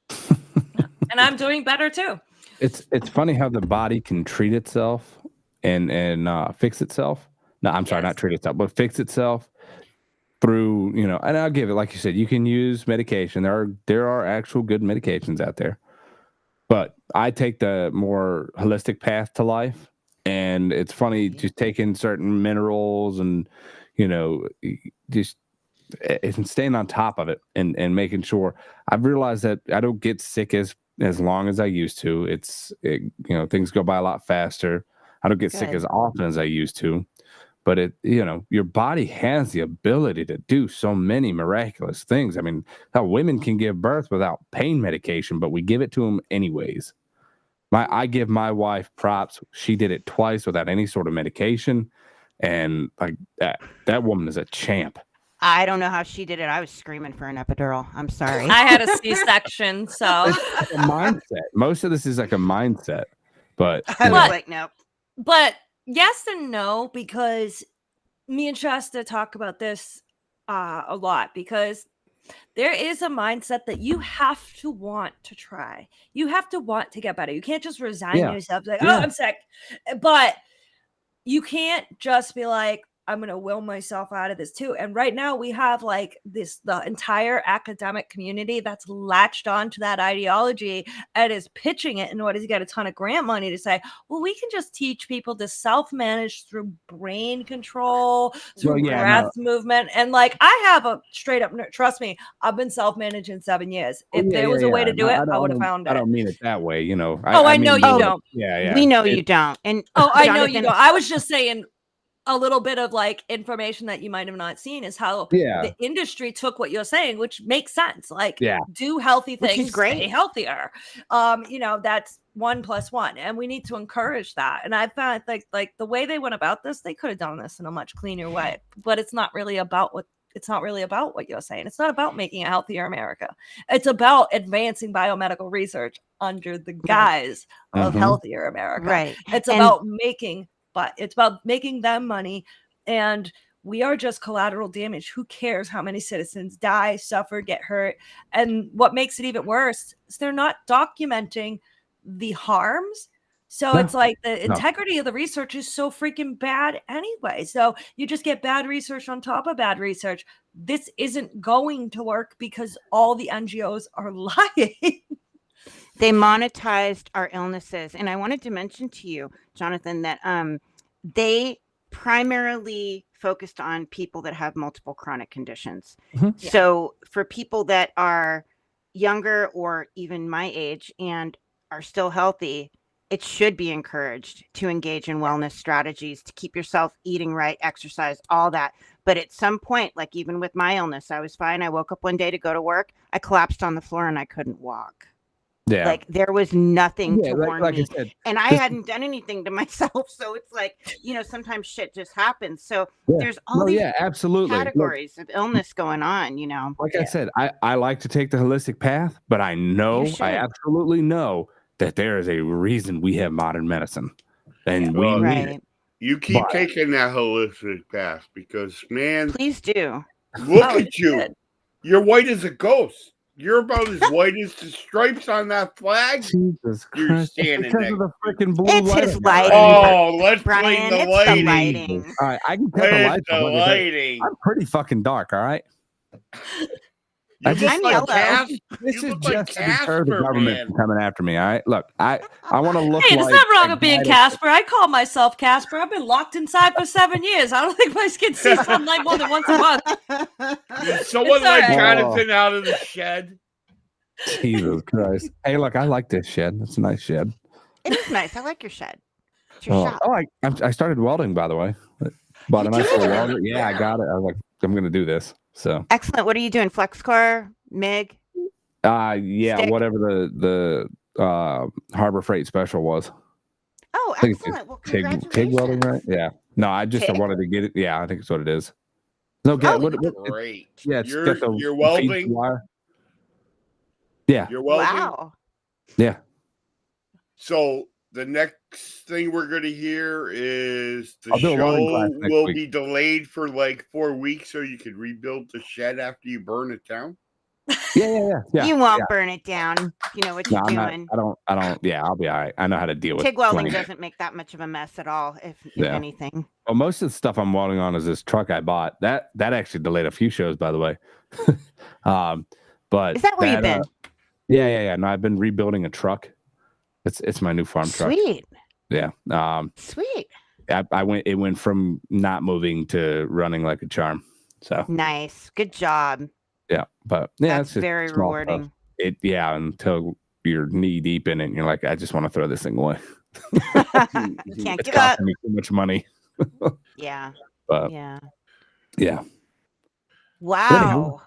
And I'm doing better too. it's funny how the body can treat itself and fix itself. No, I'm sorry, Yes. not treat itself, but fix itself through, you know, and I'll give it, like you said, you can use medication. There are actual good medications out there. But I take the more holistic path to life. And it's funny just taking certain minerals and, you know, just and staying on top of it and making sure. I've realized that I don't get sick as long as I used to. You know, things go by a lot faster. I don't get sick Good. as often as I used to. But you know, your body has the ability to do so many miraculous things. I mean, how women can give birth without pain medication, but we give it to them anyways. I give my wife props. She did it twice without any sort of medication, and like that woman is a champ. I don't know how she did it. I was screaming for an epidural. I'm sorry. I had a C-section, so It's like a mindset. Most of this is like a mindset, but I you was know, like, nope. but yes and no, because me and Shasta talk about this a lot, because there is a mindset that you have to want to try. You have to want to get better. You can't just resign Yeah. yourself like, Yeah. oh, I'm sick. But you can't just be like, I'm going to will myself out of this too. And right now we have like the entire academic community that's latched on to that ideology and is pitching it in order to get a ton of grant money to say, well, we can just teach people to self-manage through brain control, through Well, yeah, breath movement. And like, I have a straight up, trust me, I've been self-managing 7 years. If there was a way to do it, I would have found I it. don't mean it that way, you know. I know mean, you Oh, don't. Yeah. We know you don't. And I know you Jonathan, don't. I was just saying a little bit of like information that you might have not seen is how Yeah. the industry took what you're saying, which makes sense. Like, Yeah. do healthy Which is things, great. stay healthier. You know, that's 1 + 1, and we need to encourage that. And I found like the way they went about this, they could have done this in a much cleaner way. But it's not really about what you're saying. It's not about making a healthier America. It's about advancing biomedical research under the guise of Mhm. healthier America. right. It's And- about making them money, and we are just collateral damage. Who cares how many citizens die, suffer, get hurt? And what makes it even worse is they're not documenting the harms. So No. it's like the No. integrity of the research is so freaking bad anyway. So you just get bad research on top of bad research. This isn't going to work because all the NGOs are lying. They monetized our illnesses. And I wanted to mention to you, Jonathan, that they primarily focused on people that have multiple chronic conditions. Mhm. Yeah. So for people that are younger or even my age and are still healthy, it should be encouraged to engage in wellness strategies to keep yourself eating right, exercise, all that. But at some point, like even with my illness, I was fine. I woke up one day to go to work. I collapsed on the floor and I couldn't walk. Yeah. Like there was nothing Yeah, to warn like me. I said, And I this- hadn't done anything to myself. So it's like, you know, sometimes shit just happens. So Yeah. there's all no, these yeah, absolutely. Look, categories of illness going on, you know. like I said, I like to take the holistic path, but I know, You should. I absolutely know that there is a reason we have modern medicine, and we Well, need it. Right. You keep But- taking that holistic path because, man, Please do. look Oh, at you. good. You're white as a ghost. You're about as white as the stripes on that flag. Jesus You're Christ! It's standing because there. of the freaking blue It's lighting. his lighting. Oh, let's Brian, blame the it's the lighting. lighting. All right, I can cut the It's lights the off. Like I said, lighting. I'm pretty fucking dark. All right. You I look just- I'm like yellow. Cas- This You is look like just to deter the Casper, government man. from coming after me. All right. Look, I want to look. Hey, there's like nothing wrong a with being guy that- Casper. I call myself Casper. I've been locked inside for 7 years. I don't think my skin sees sunlight more than once a month. Did someone It's all let right. Jonathan out of the shed? Jesus Christ! Hey, look, I like this shed. It's a nice shed. It is nice. I like your shed. It's your shop. I started welding, by the way. Bought a You nice did? little welder. Yeah, I got it. I was like, I'm gonna do this. So, Excellent. What are you doing? FlexCore, MIG? yeah, Stick. whatever the Harbor Freight special was. Oh, think it's excellent. Well, TIG congratulations. welding, right? Yeah. No, I just TIG? wanted to get it. Yeah, I think it's what it is. No, Oh, Great. yeah, it's you're, got the you're feed welding. wire. Yeah, You're welding. Wow. yeah. So the next thing we're going to hear is the I'll do a welding show class next will week. be delayed for like 4 weeks so you can rebuild the shed after you burn it down. Yeah. You won't burn it down. You know what No, you're I'm not, doing. I don't. Yeah, I'll be all right. I know how to deal with TIG welding flames. doesn't make that much of a mess at all, if Yeah. anything. Well, most of the stuff I'm welding on is this truck I bought. That actually delayed a few shows, by the way. But Is that where you've been? Yeah. No, I've been rebuilding a truck. It's my new farm truck. Sweet. Yeah. Sweet. It went from not moving to running like a charm. So Nice. Good job. yeah, but yeah, That's it's just very small stuff. rewarding. Until you're knee deep in it and you're like, I just want to throw this thing away. You can't It's give up. costing me too much money. Yeah. But Yeah. yeah. Wow.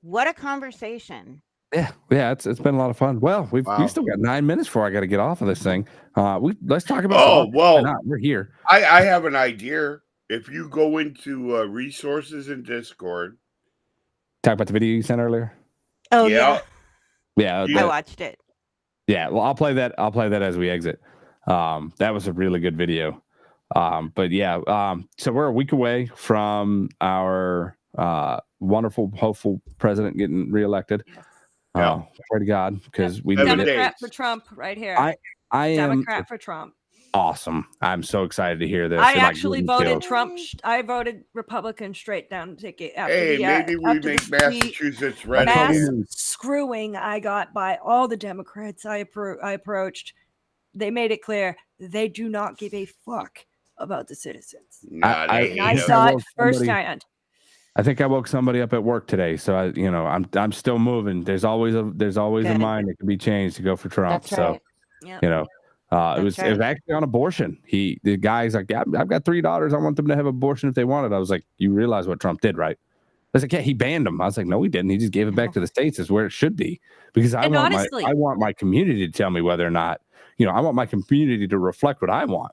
What a conversation. Yeah, it's been a lot of fun. Well, we still got 9 minutes before I got to get off of this thing. Let's talk about. Oh, well, we're here. I have an idea. If you go into resources in Discord, Talk about the video you sent earlier. Oh Yeah. Yeah, I watched it. yeah. Well, I'll play that as we exit. That was a really good video. But yeah, so we're a week away from our wonderful, hopeful president getting reelected. Yeah. Pray to God, because we Seven need it. Democrat days. for Trump right here. I am Democrat for Trump. awesome. I'm so excited to hear this. I And, like, actually getting voted killed. Trump. I voted Republican straight down ticket. After hey, the, maybe we after make the Massachusetts red mass again. screwing I got by all the Democrats I approached. They made it clear they do not give a fuck about the citizens. Nah, they And I hate 'em. saw it woke somebody- firsthand. I think I woke somebody up at work today, so I'm still moving. There's always a Good. mind that can be changed to go for Trump. That's So right. Yeah. it was right. actually on abortion. The guy's like, yeah, I've got 3 daughters. I want them to have abortion if they want it. I was like, you realize what Trump did, right? I was like, yeah, he banned them. I was like, no, he didn't. He just gave it back to the states. Is where it should be, because I And want honestly- I want my community to tell me whether or not, I want my community to reflect what I want.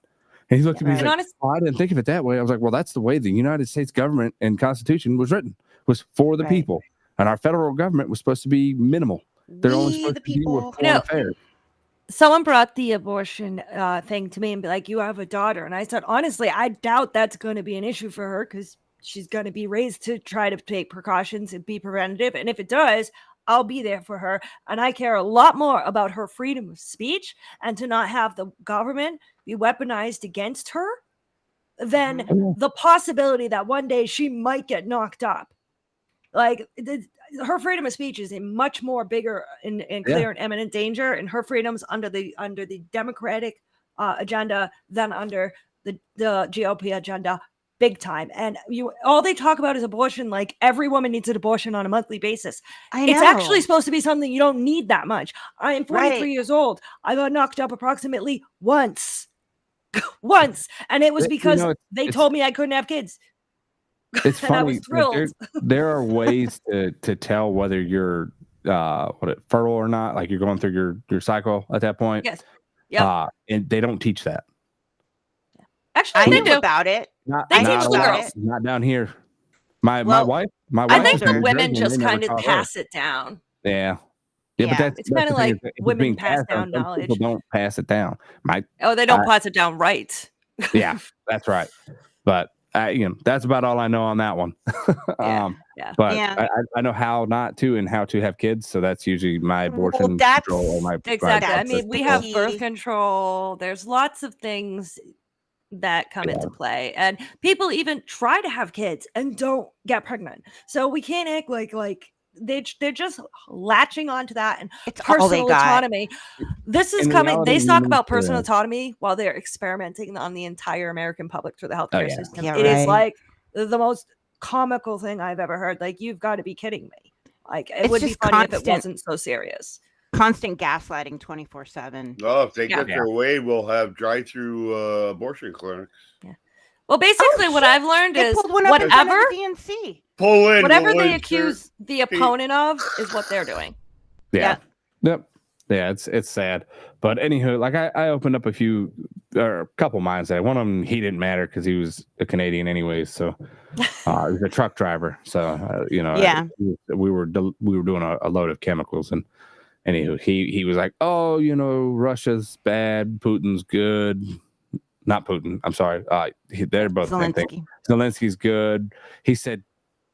And he looked at me, he's And like, honest- oh, I didn't think of it that way. I was like, well, that's the way the United States government and Constitution was written, was for the Right. people, and our federal government was supposed to be minimal. They're only We supposed the to deal people. with foreign No. affairs. Someone brought the abortion thing to me and be like, you have a daughter. And I said, honestly, I doubt that's going to be an issue for her because she's going to be raised to try to take precautions and be preventative. And if it does, I'll be there for her. And I care a lot more about her freedom of speech and to not have the government be weaponized against her than the possibility that one day she might get knocked up. Like her freedom of speech is a much more bigger and clear and imminent danger, and her freedoms under the Democratic agenda than under the GOP agenda, big time. And all they talk about is abortion. Like every woman needs an abortion on a monthly basis. I know. It's actually supposed to be something you don't need that much. I am 43 Right. years old. I got knocked up approximately once. Once, and it was You because know, they it's- told me I couldn't have kids. It's And I funny. was thrilled. There are ways to tell whether you're fertile or not. Like you're going through your cycle at that point. Yes. Yep. And they don't teach that. Actually, I they knew do. about it. Not, They not teach the around- girls. Not down here. My Well, wife. I think is the from New women Jersey, and just they never kind of taught her. pass it down. Yeah. Yeah. But that's It's that's kinda the thing, like is that if it's women being pass passed down some knowledge. People don't pass it down. Oh, they don't pass it down right. Yeah, that's right. But that's about all I know on that one. Yeah, yeah. But Yeah. I know how not to and how to have kids, so that's usually my abortion that's- control or my Exactly. I That's mean, we the have key. birth control. There's lots of things that come into play, and people even try to have kids and don't get pregnant. So we can't act like they're just latching onto that and It's all they personal got. autonomy. This is In coming. reality, They we talk need about to- personal autonomy while they're experimenting on the entire American public through the healthcare yeah. system. Yeah, It is right. like the most comical thing I've ever heard. Like, you've got to be kidding me. Like, it It's would be just funny if it constant. wasn't so serious. Constant gaslighting 24/7. Oh, if they Yeah. get their way, we'll have drive-through abortion clinics. Well, basically, what shit. I've learned They is pulled one up in front of whatever the DNC. Pull in. whatever we'll they insert- accuse the opponent of is what they're doing. Yeah. Yep. Yeah, it's sad. But anywho, like I opened up a couple mines today. One of them, he didn't matter because he was a Canadian anyways. So he was a truck driver. So Yeah. we were doing a load of chemicals, and anywho, he was like, oh, Russia's bad, Putin's good. Not Putin. I'm sorry. They're both the same thing. Zelensky. Zelensky's good. He said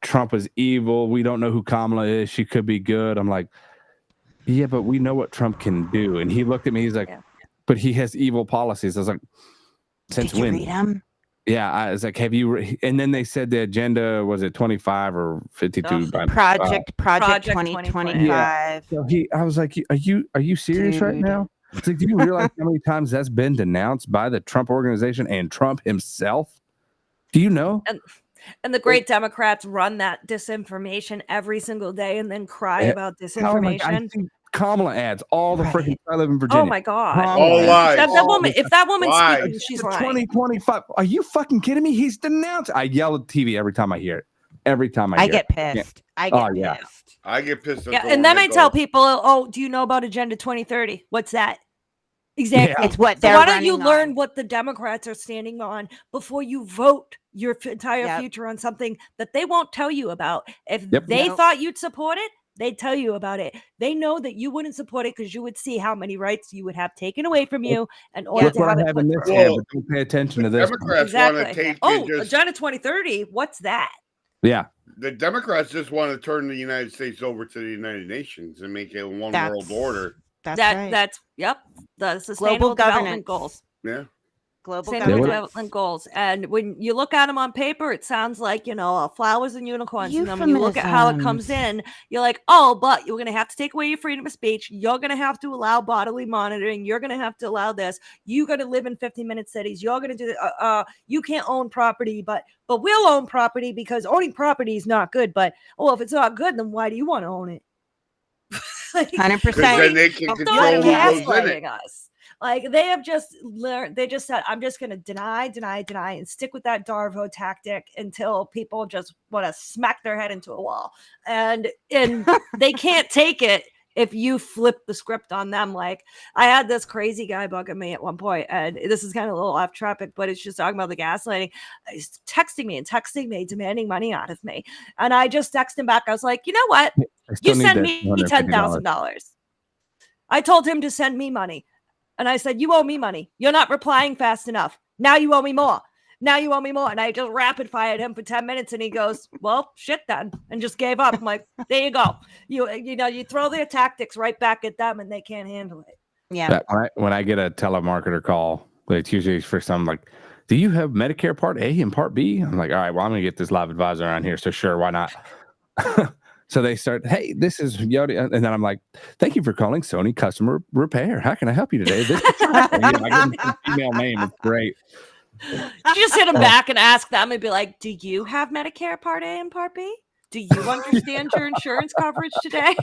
Trump is evil. We don't know who Kamala is. She could be good. I'm like, yeah, but we know what Trump can do. And he looked at me. He's like, but he has evil policies. I was like, since Did you when? read them? Yeah, I was like, have you? And then they said the agenda was it 25 or 52? Project Project 2025. Yeah. So I was like, are you serious right Dude. now? It's like, do you realize how many times that's been denounced by the Trump organization and Trump himself? Do you know? And the great Democrats run that disinformation every single day and then cry about I disinformation. see Kamala ads all the Right. freaking. I live in Virginia. Oh my God! Kamala All ads. lies. If that woman's Lies. speaking, she's The lying. 2025. Are you fucking kidding me? He's denounced. I yell at TV every time I hear it. Every time I I hear get it. pissed. I get yeah. pissed. I get pissed. At Yeah, the and one then that I tell goes, people, "Oh, do you know about Agenda 2030? What's that?" Exactly. It's what So they're why don't you running learn on. what the Democrats are standing on before you vote your entire Yep. future on something that they won't tell you about? If Yep. they Nope. thought you'd support it, they'd tell you about it. They know that you wouldn't support it because you would see how many rights you would have taken away from you in order Look to what have I it have put in this through. hand, Well, but don't pay attention to the this. Democrats want to Exactly. take Oh, it just. Agenda 2030. What's that? Yeah. The Democrats just want to turn the United States over to the United Nations and make it a one world order. That's right. That's the Sustainable Development Goals. Yeah. Global Sustainable governance. Development Goals. And when you look at them on paper, it sounds like, flowers and unicorns. And then when you look at how it comes in, you're like, oh, but you're going to have to take away your freedom of speech. You're going to have to allow bodily monitoring. You're going to have to allow this. You're going to live in 50-minute cities. You're going to do you can't own property, but we'll own property because owning property is not good. But, if it's not good, then why do you want to own it? 100%. Because then they can Don't control who goes in gaslighting it. us. Like they have just learned, they just said, I'm just going to deny, and stick with that Darvo tactic until people just want to smack their head into a wall. And they can't take it if you flip the script on them. Like I had this crazy guy bugging me at one point, and this is kind of a little off topic, but it's just talking about the gaslighting. He's texting me, demanding money out of me. And I just texted him back. I was like, you know what? You send me $10,000. I told him to send me money. And I said, you owe me money. You're not replying fast enough. Now you owe me more. And I just rapid fired him for 10 minutes. And he goes, well, shit then. And just gave up. I'm like, there you go. You throw their tactics right back at them and they can't handle it. Yeah. When I get a telemarketer call, it's usually for some like, do you have Medicare Part A and Part B? I'm like, all right, well, I'm going to get this live advisor on here. So sure, why not? So they start, hey, this is Yoda. And then I'm like, thank you for calling Sony Customer Repair. How can I help you today? This is I give them an email name. It's great. You just hit them back and ask them and be like, do you have Medicare Part A and Part B? Do you understand your insurance coverage today?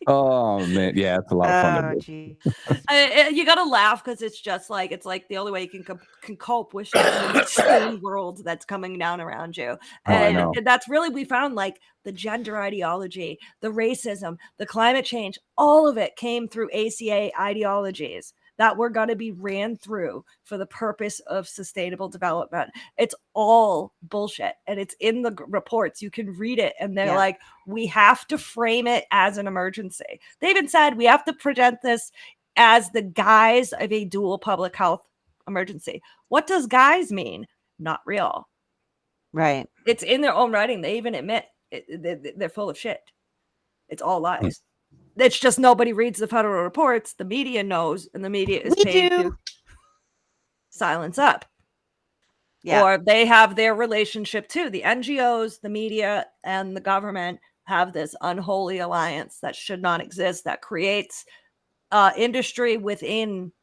Oh, man. Yeah, it's a lot of fun. Oh, To do. gee. You gotta laugh because it's like the only way you can cope with the insane world that's coming down around you. And that's really, we found like the gender ideology, the racism, the climate change, all of it came through ACA ideologies that were going to be ran through for the purpose of sustainable development. It's all bullshit. And it's in the reports. You can read it. And they're like, we have to frame it as an emergency. They even said we have to present this as the guise of a dual public health emergency. What does guise mean? Not real. Right. It's in their own writing. They even admit they're full of shit. It's all lies. It's just nobody reads the federal reports. The media knows, and the media is paid to silence up. Yeah. Or they have their relationship too. The NGOs, the media, and the government have this unholy alliance that should not exist, that creates industry within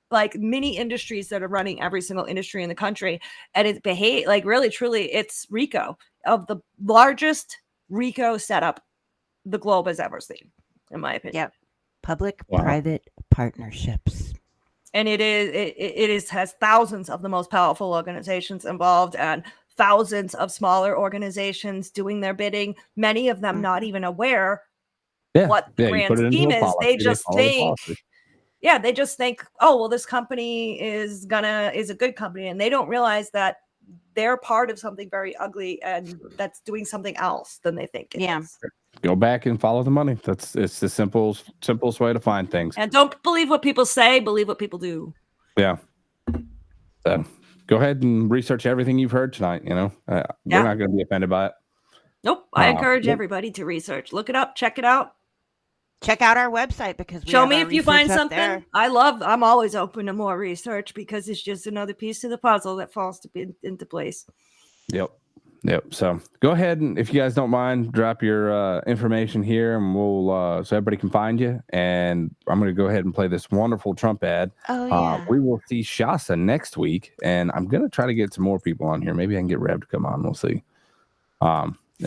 like mini industries that are running every single industry in the country. And it behave like really, truly, it's RICO, of the largest RICO setup the globe has ever seen, in my opinion. Yep. Public-private partnerships. And it has thousands of the most powerful organizations involved and thousands of smaller organizations doing their bidding, many of them not even aware what the grand scheme is. They just think, they just think, oh, well, this company is a good company. And they don't realize that they're part of something very ugly and that's doing something else than they think it is. Go back and follow the money. It's the simplest way to find things. And don't believe what people say, believe what people do. Yeah. So go ahead and research everything you've heard tonight. We're not going to be offended by it. Nope. I Oh, encourage yep. everybody to research. Look it up. Check it out. Check out our website because we Show have me our if you find research up something. there. I'm always open to more research because it's just another piece of the puzzle that falls into place. Yep. So go ahead and, if you guys don't mind, drop your information here, and we'll so everybody can find you. And I'm going to go ahead and play this wonderful Trump ad. Oh yeah. We will see Shasta next week, and I'm going to try to get some more people on here. Maybe I can get Rev to come on. We'll see.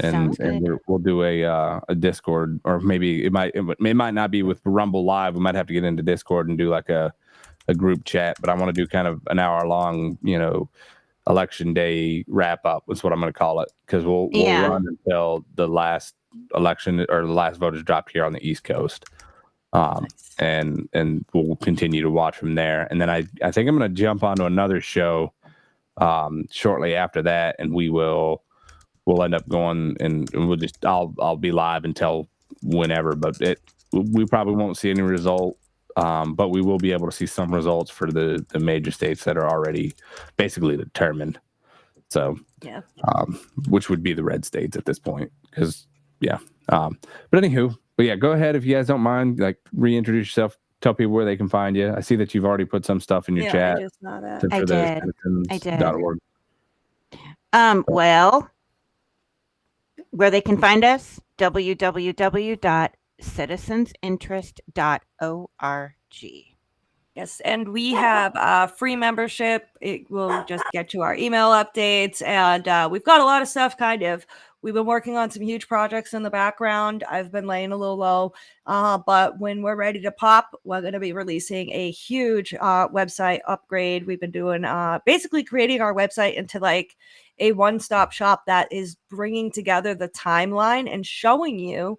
Sounds And good. we'll do a Discord, or maybe it might not be with Rumble Live. We might have to get into Discord and do like a group chat. But I want to do kind of an hour long, election day wrap up. Is what I'm going to call it, because we'll run until the last election or the last vote is dropped here on the East Coast. And we'll continue to watch from there. And then I think I'm going to jump onto another show shortly after that, and we'll end up going and we'll just I'll be live until whenever, but we probably won't see any result, but we will be able to see some results for the major states that are already basically determined. So Yeah. Which would be the red states at this point, because but anywho, go ahead if you guys don't mind, like reintroduce yourself, tell people where they can find you. I see that you've already put some stuff in your chat. I just know that. for I the did. citizens.org. Well, where they can find us, www.citizensinterest.org. Yes, and we have free membership. It will just get you our email updates, and we've got a lot of stuff. We've been working on some huge projects in the background. I've been laying a little low, but when we're ready to pop, we're going to be releasing a huge website upgrade. We've been doing basically creating our website into like a one-stop shop that is bringing together the timeline and showing you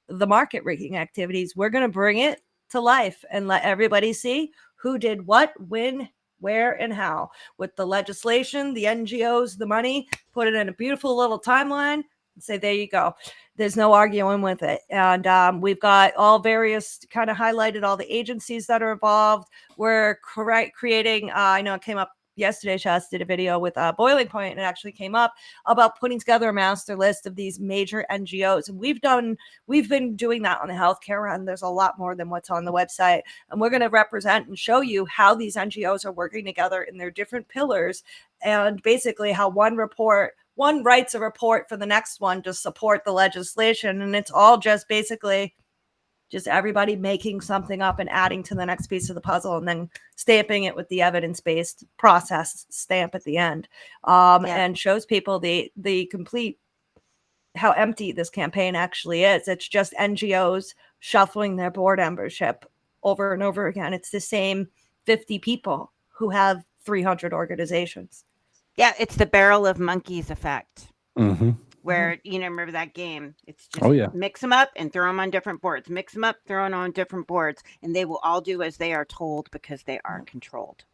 the market rigging activities. We're going to bring it to life and let everybody see who did what, when, where, and how, with the legislation, the NGOs, the money, put it in a beautiful little timeline and say, there you go. There's no arguing with it. And we've got all various kind of highlighted all the agencies that are involved. We're creating, I know it came up yesterday, Chas did a video with Boiling Point, and it actually came up about putting together a master list of these major NGOs. And we've been doing that on the healthcare end. There's a lot more than what's on the website. And we're going to represent and show you how these NGOs are working together in their different pillars, and basically how one writes a report for the next one to support the legislation. And it's all just basically just everybody making something up and adding to the next piece of the puzzle, and then stamping it with the evidence-based process stamp at the end, and shows people the complete how empty this campaign actually is. It's just NGOs shuffling their board membership over and over again. It's the same 50 people who have 300 organizations. Yeah, it's the barrel of monkeys effect. Mm-hmm. Where, remember that game? It's just mix them up and throw them on different boards. Mix them up, throw them on different boards, and they will all do as they are told because they are controlled.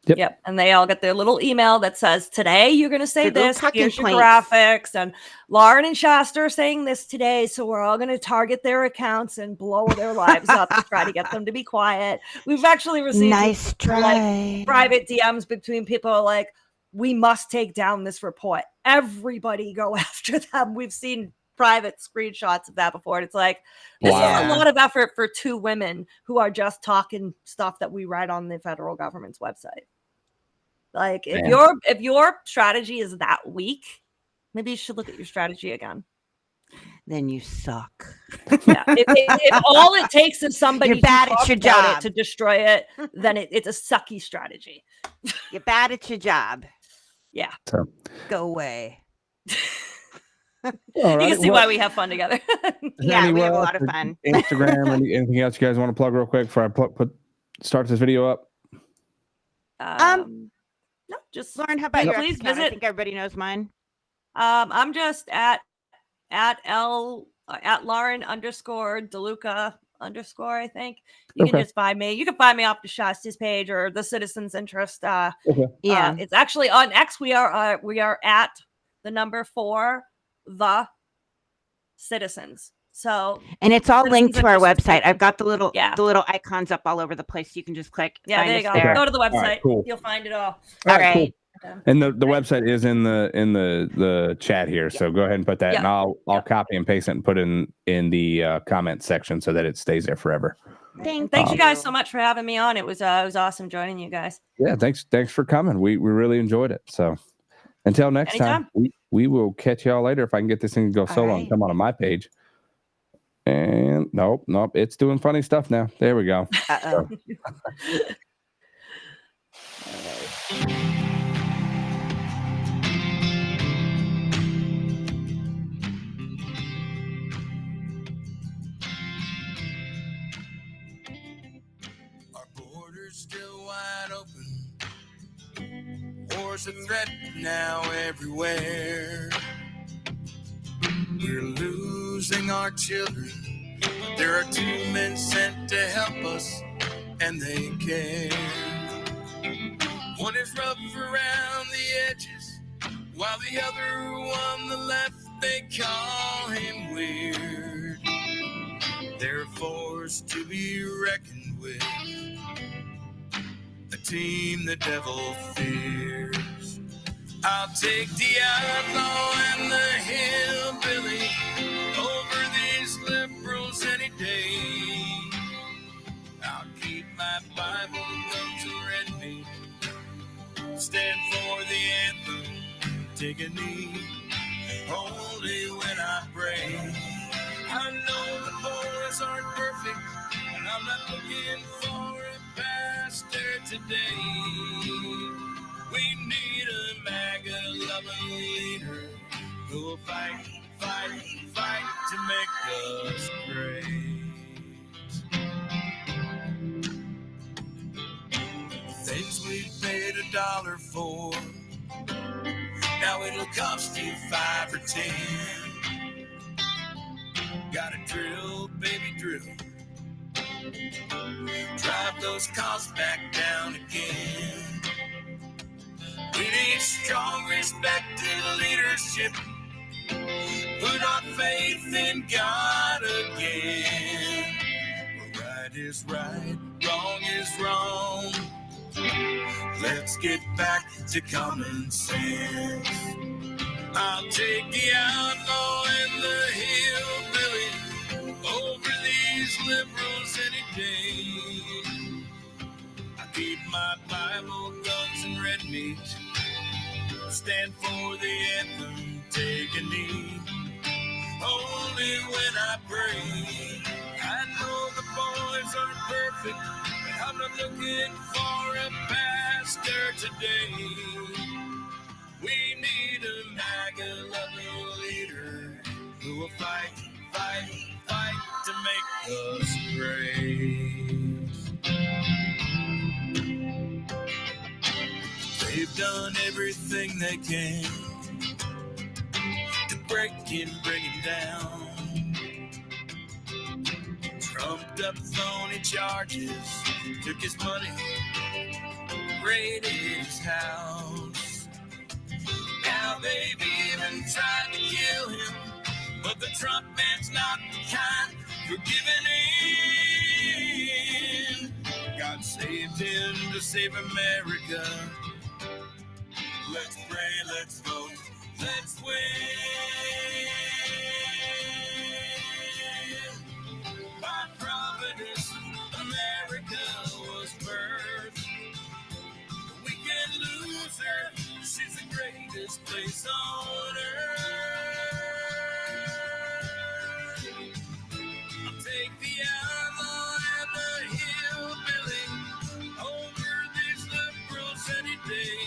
Yep. And they all get their little email that says, today you're going to say Their this, little here's your talking graphics, and Lauren and Shasta are saying this today, so we're all going to target their accounts and blow their lives up to try to get them to be quiet. We've actually received Nice try. private DMs between people like, we must take down this report. Everybody go after them. We've seen private screenshots of that before. And it's like, this is a lot of effort for two women who are just talking stuff that we write on the federal government's website. Like, if your strategy is that weak, maybe you should look at your strategy again. Then you suck. Yeah. If all it takes is somebody You're bad at your job to destroy it, then it's a sucky strategy. You're bad at your job. Yeah. So. Go away. All you right, can see why we have fun together. Yeah, we have a lot of fun. Instagram, anything else you guys want to plug real quick before I start this video up? No, just Lauren, how about your please account? I visit. think everybody knows mine. I'm just at Lauren _DeLuca _ I think. You can just find me. You can find me off the Shasta's page or the Citizens Interest. It's actually on X. We are at the number 4 the Citizens. So, and it's all linked to our Citizens website. I've got the little icons up all over the place. You can just click. Yeah, there you go. there. Go to the website. Right, cool. You'll find it all. All right. And the website is in the chat here. So go ahead and put that, and I'll copy and paste it and put it in the comment section so that it stays there forever. Thanks you guys so much for having me on. It was awesome joining you guys. Yeah, thanks for coming. We really enjoyed it. So until next time, we will catch y'all later. If I can get this thing to go solo and come on my page. And nope, it's doing funny stuff now. There we go. Uh-oh. Our border's still wide open. War's a threat now everywhere. We're losing our children. There are 2 men sent to help us, and they care. One is rough around the edges, while the other on the left, they call him weird. They're a force to be reckoned with, a team the devil fears. I'll take the outlaw and the hillbilly over these liberals any day. I'll keep my Bible, guns, and red meat, stand for the anthem, take a knee, only when I pray. I know the boys aren't perfect, and I'm not looking for a pastor today. We need a MAGA-loving leader who will fight to make us great. Things we paid $1 for, now it'll cost you 5 or 10. Gotta drill, baby, drill. Drive those costs back down again. We need strong, respected leadership. Put our faith in God again. Right is right, wrong is wrong. Let's get back to common sense. I'll take the outlaw and the hillbilly over these liberals any day. I keep my Bible, guns, and red meat, stand for the anthem, take a knee, only when I pray. I know the boys aren't perfect, but I'm not looking for a pastor today. We need a MAGA-loving leader who will fight to make us great. They've done everything they can to break him, bring him down. Trumped up phony charges, took his money, raided his house. Now they've even tried to kill him, but the Trump man's not the kind for giving in. God saved him to save America. Let's pray, let's vote, let's win. By providence, America was birthed. We can't lose her, she's the greatest place on earth. I'll take the outlaw and the hillbilly over these liberals any day.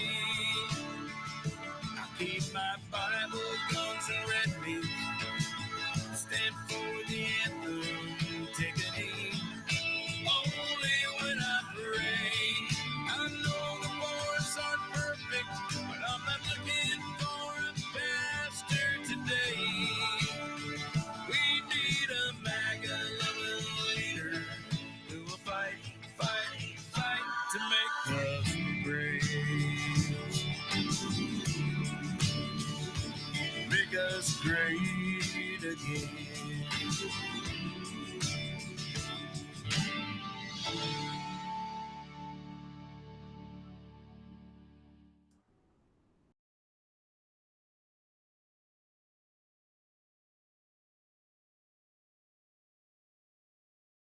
I'll keep my Bible, guns, and red meat, stand for the anthem, take a knee, only when I pray. I know the boys aren't perfect, but I'm not looking for a pastor today. We need a MAGA-loving leader who will fight to make us great. Make us great again.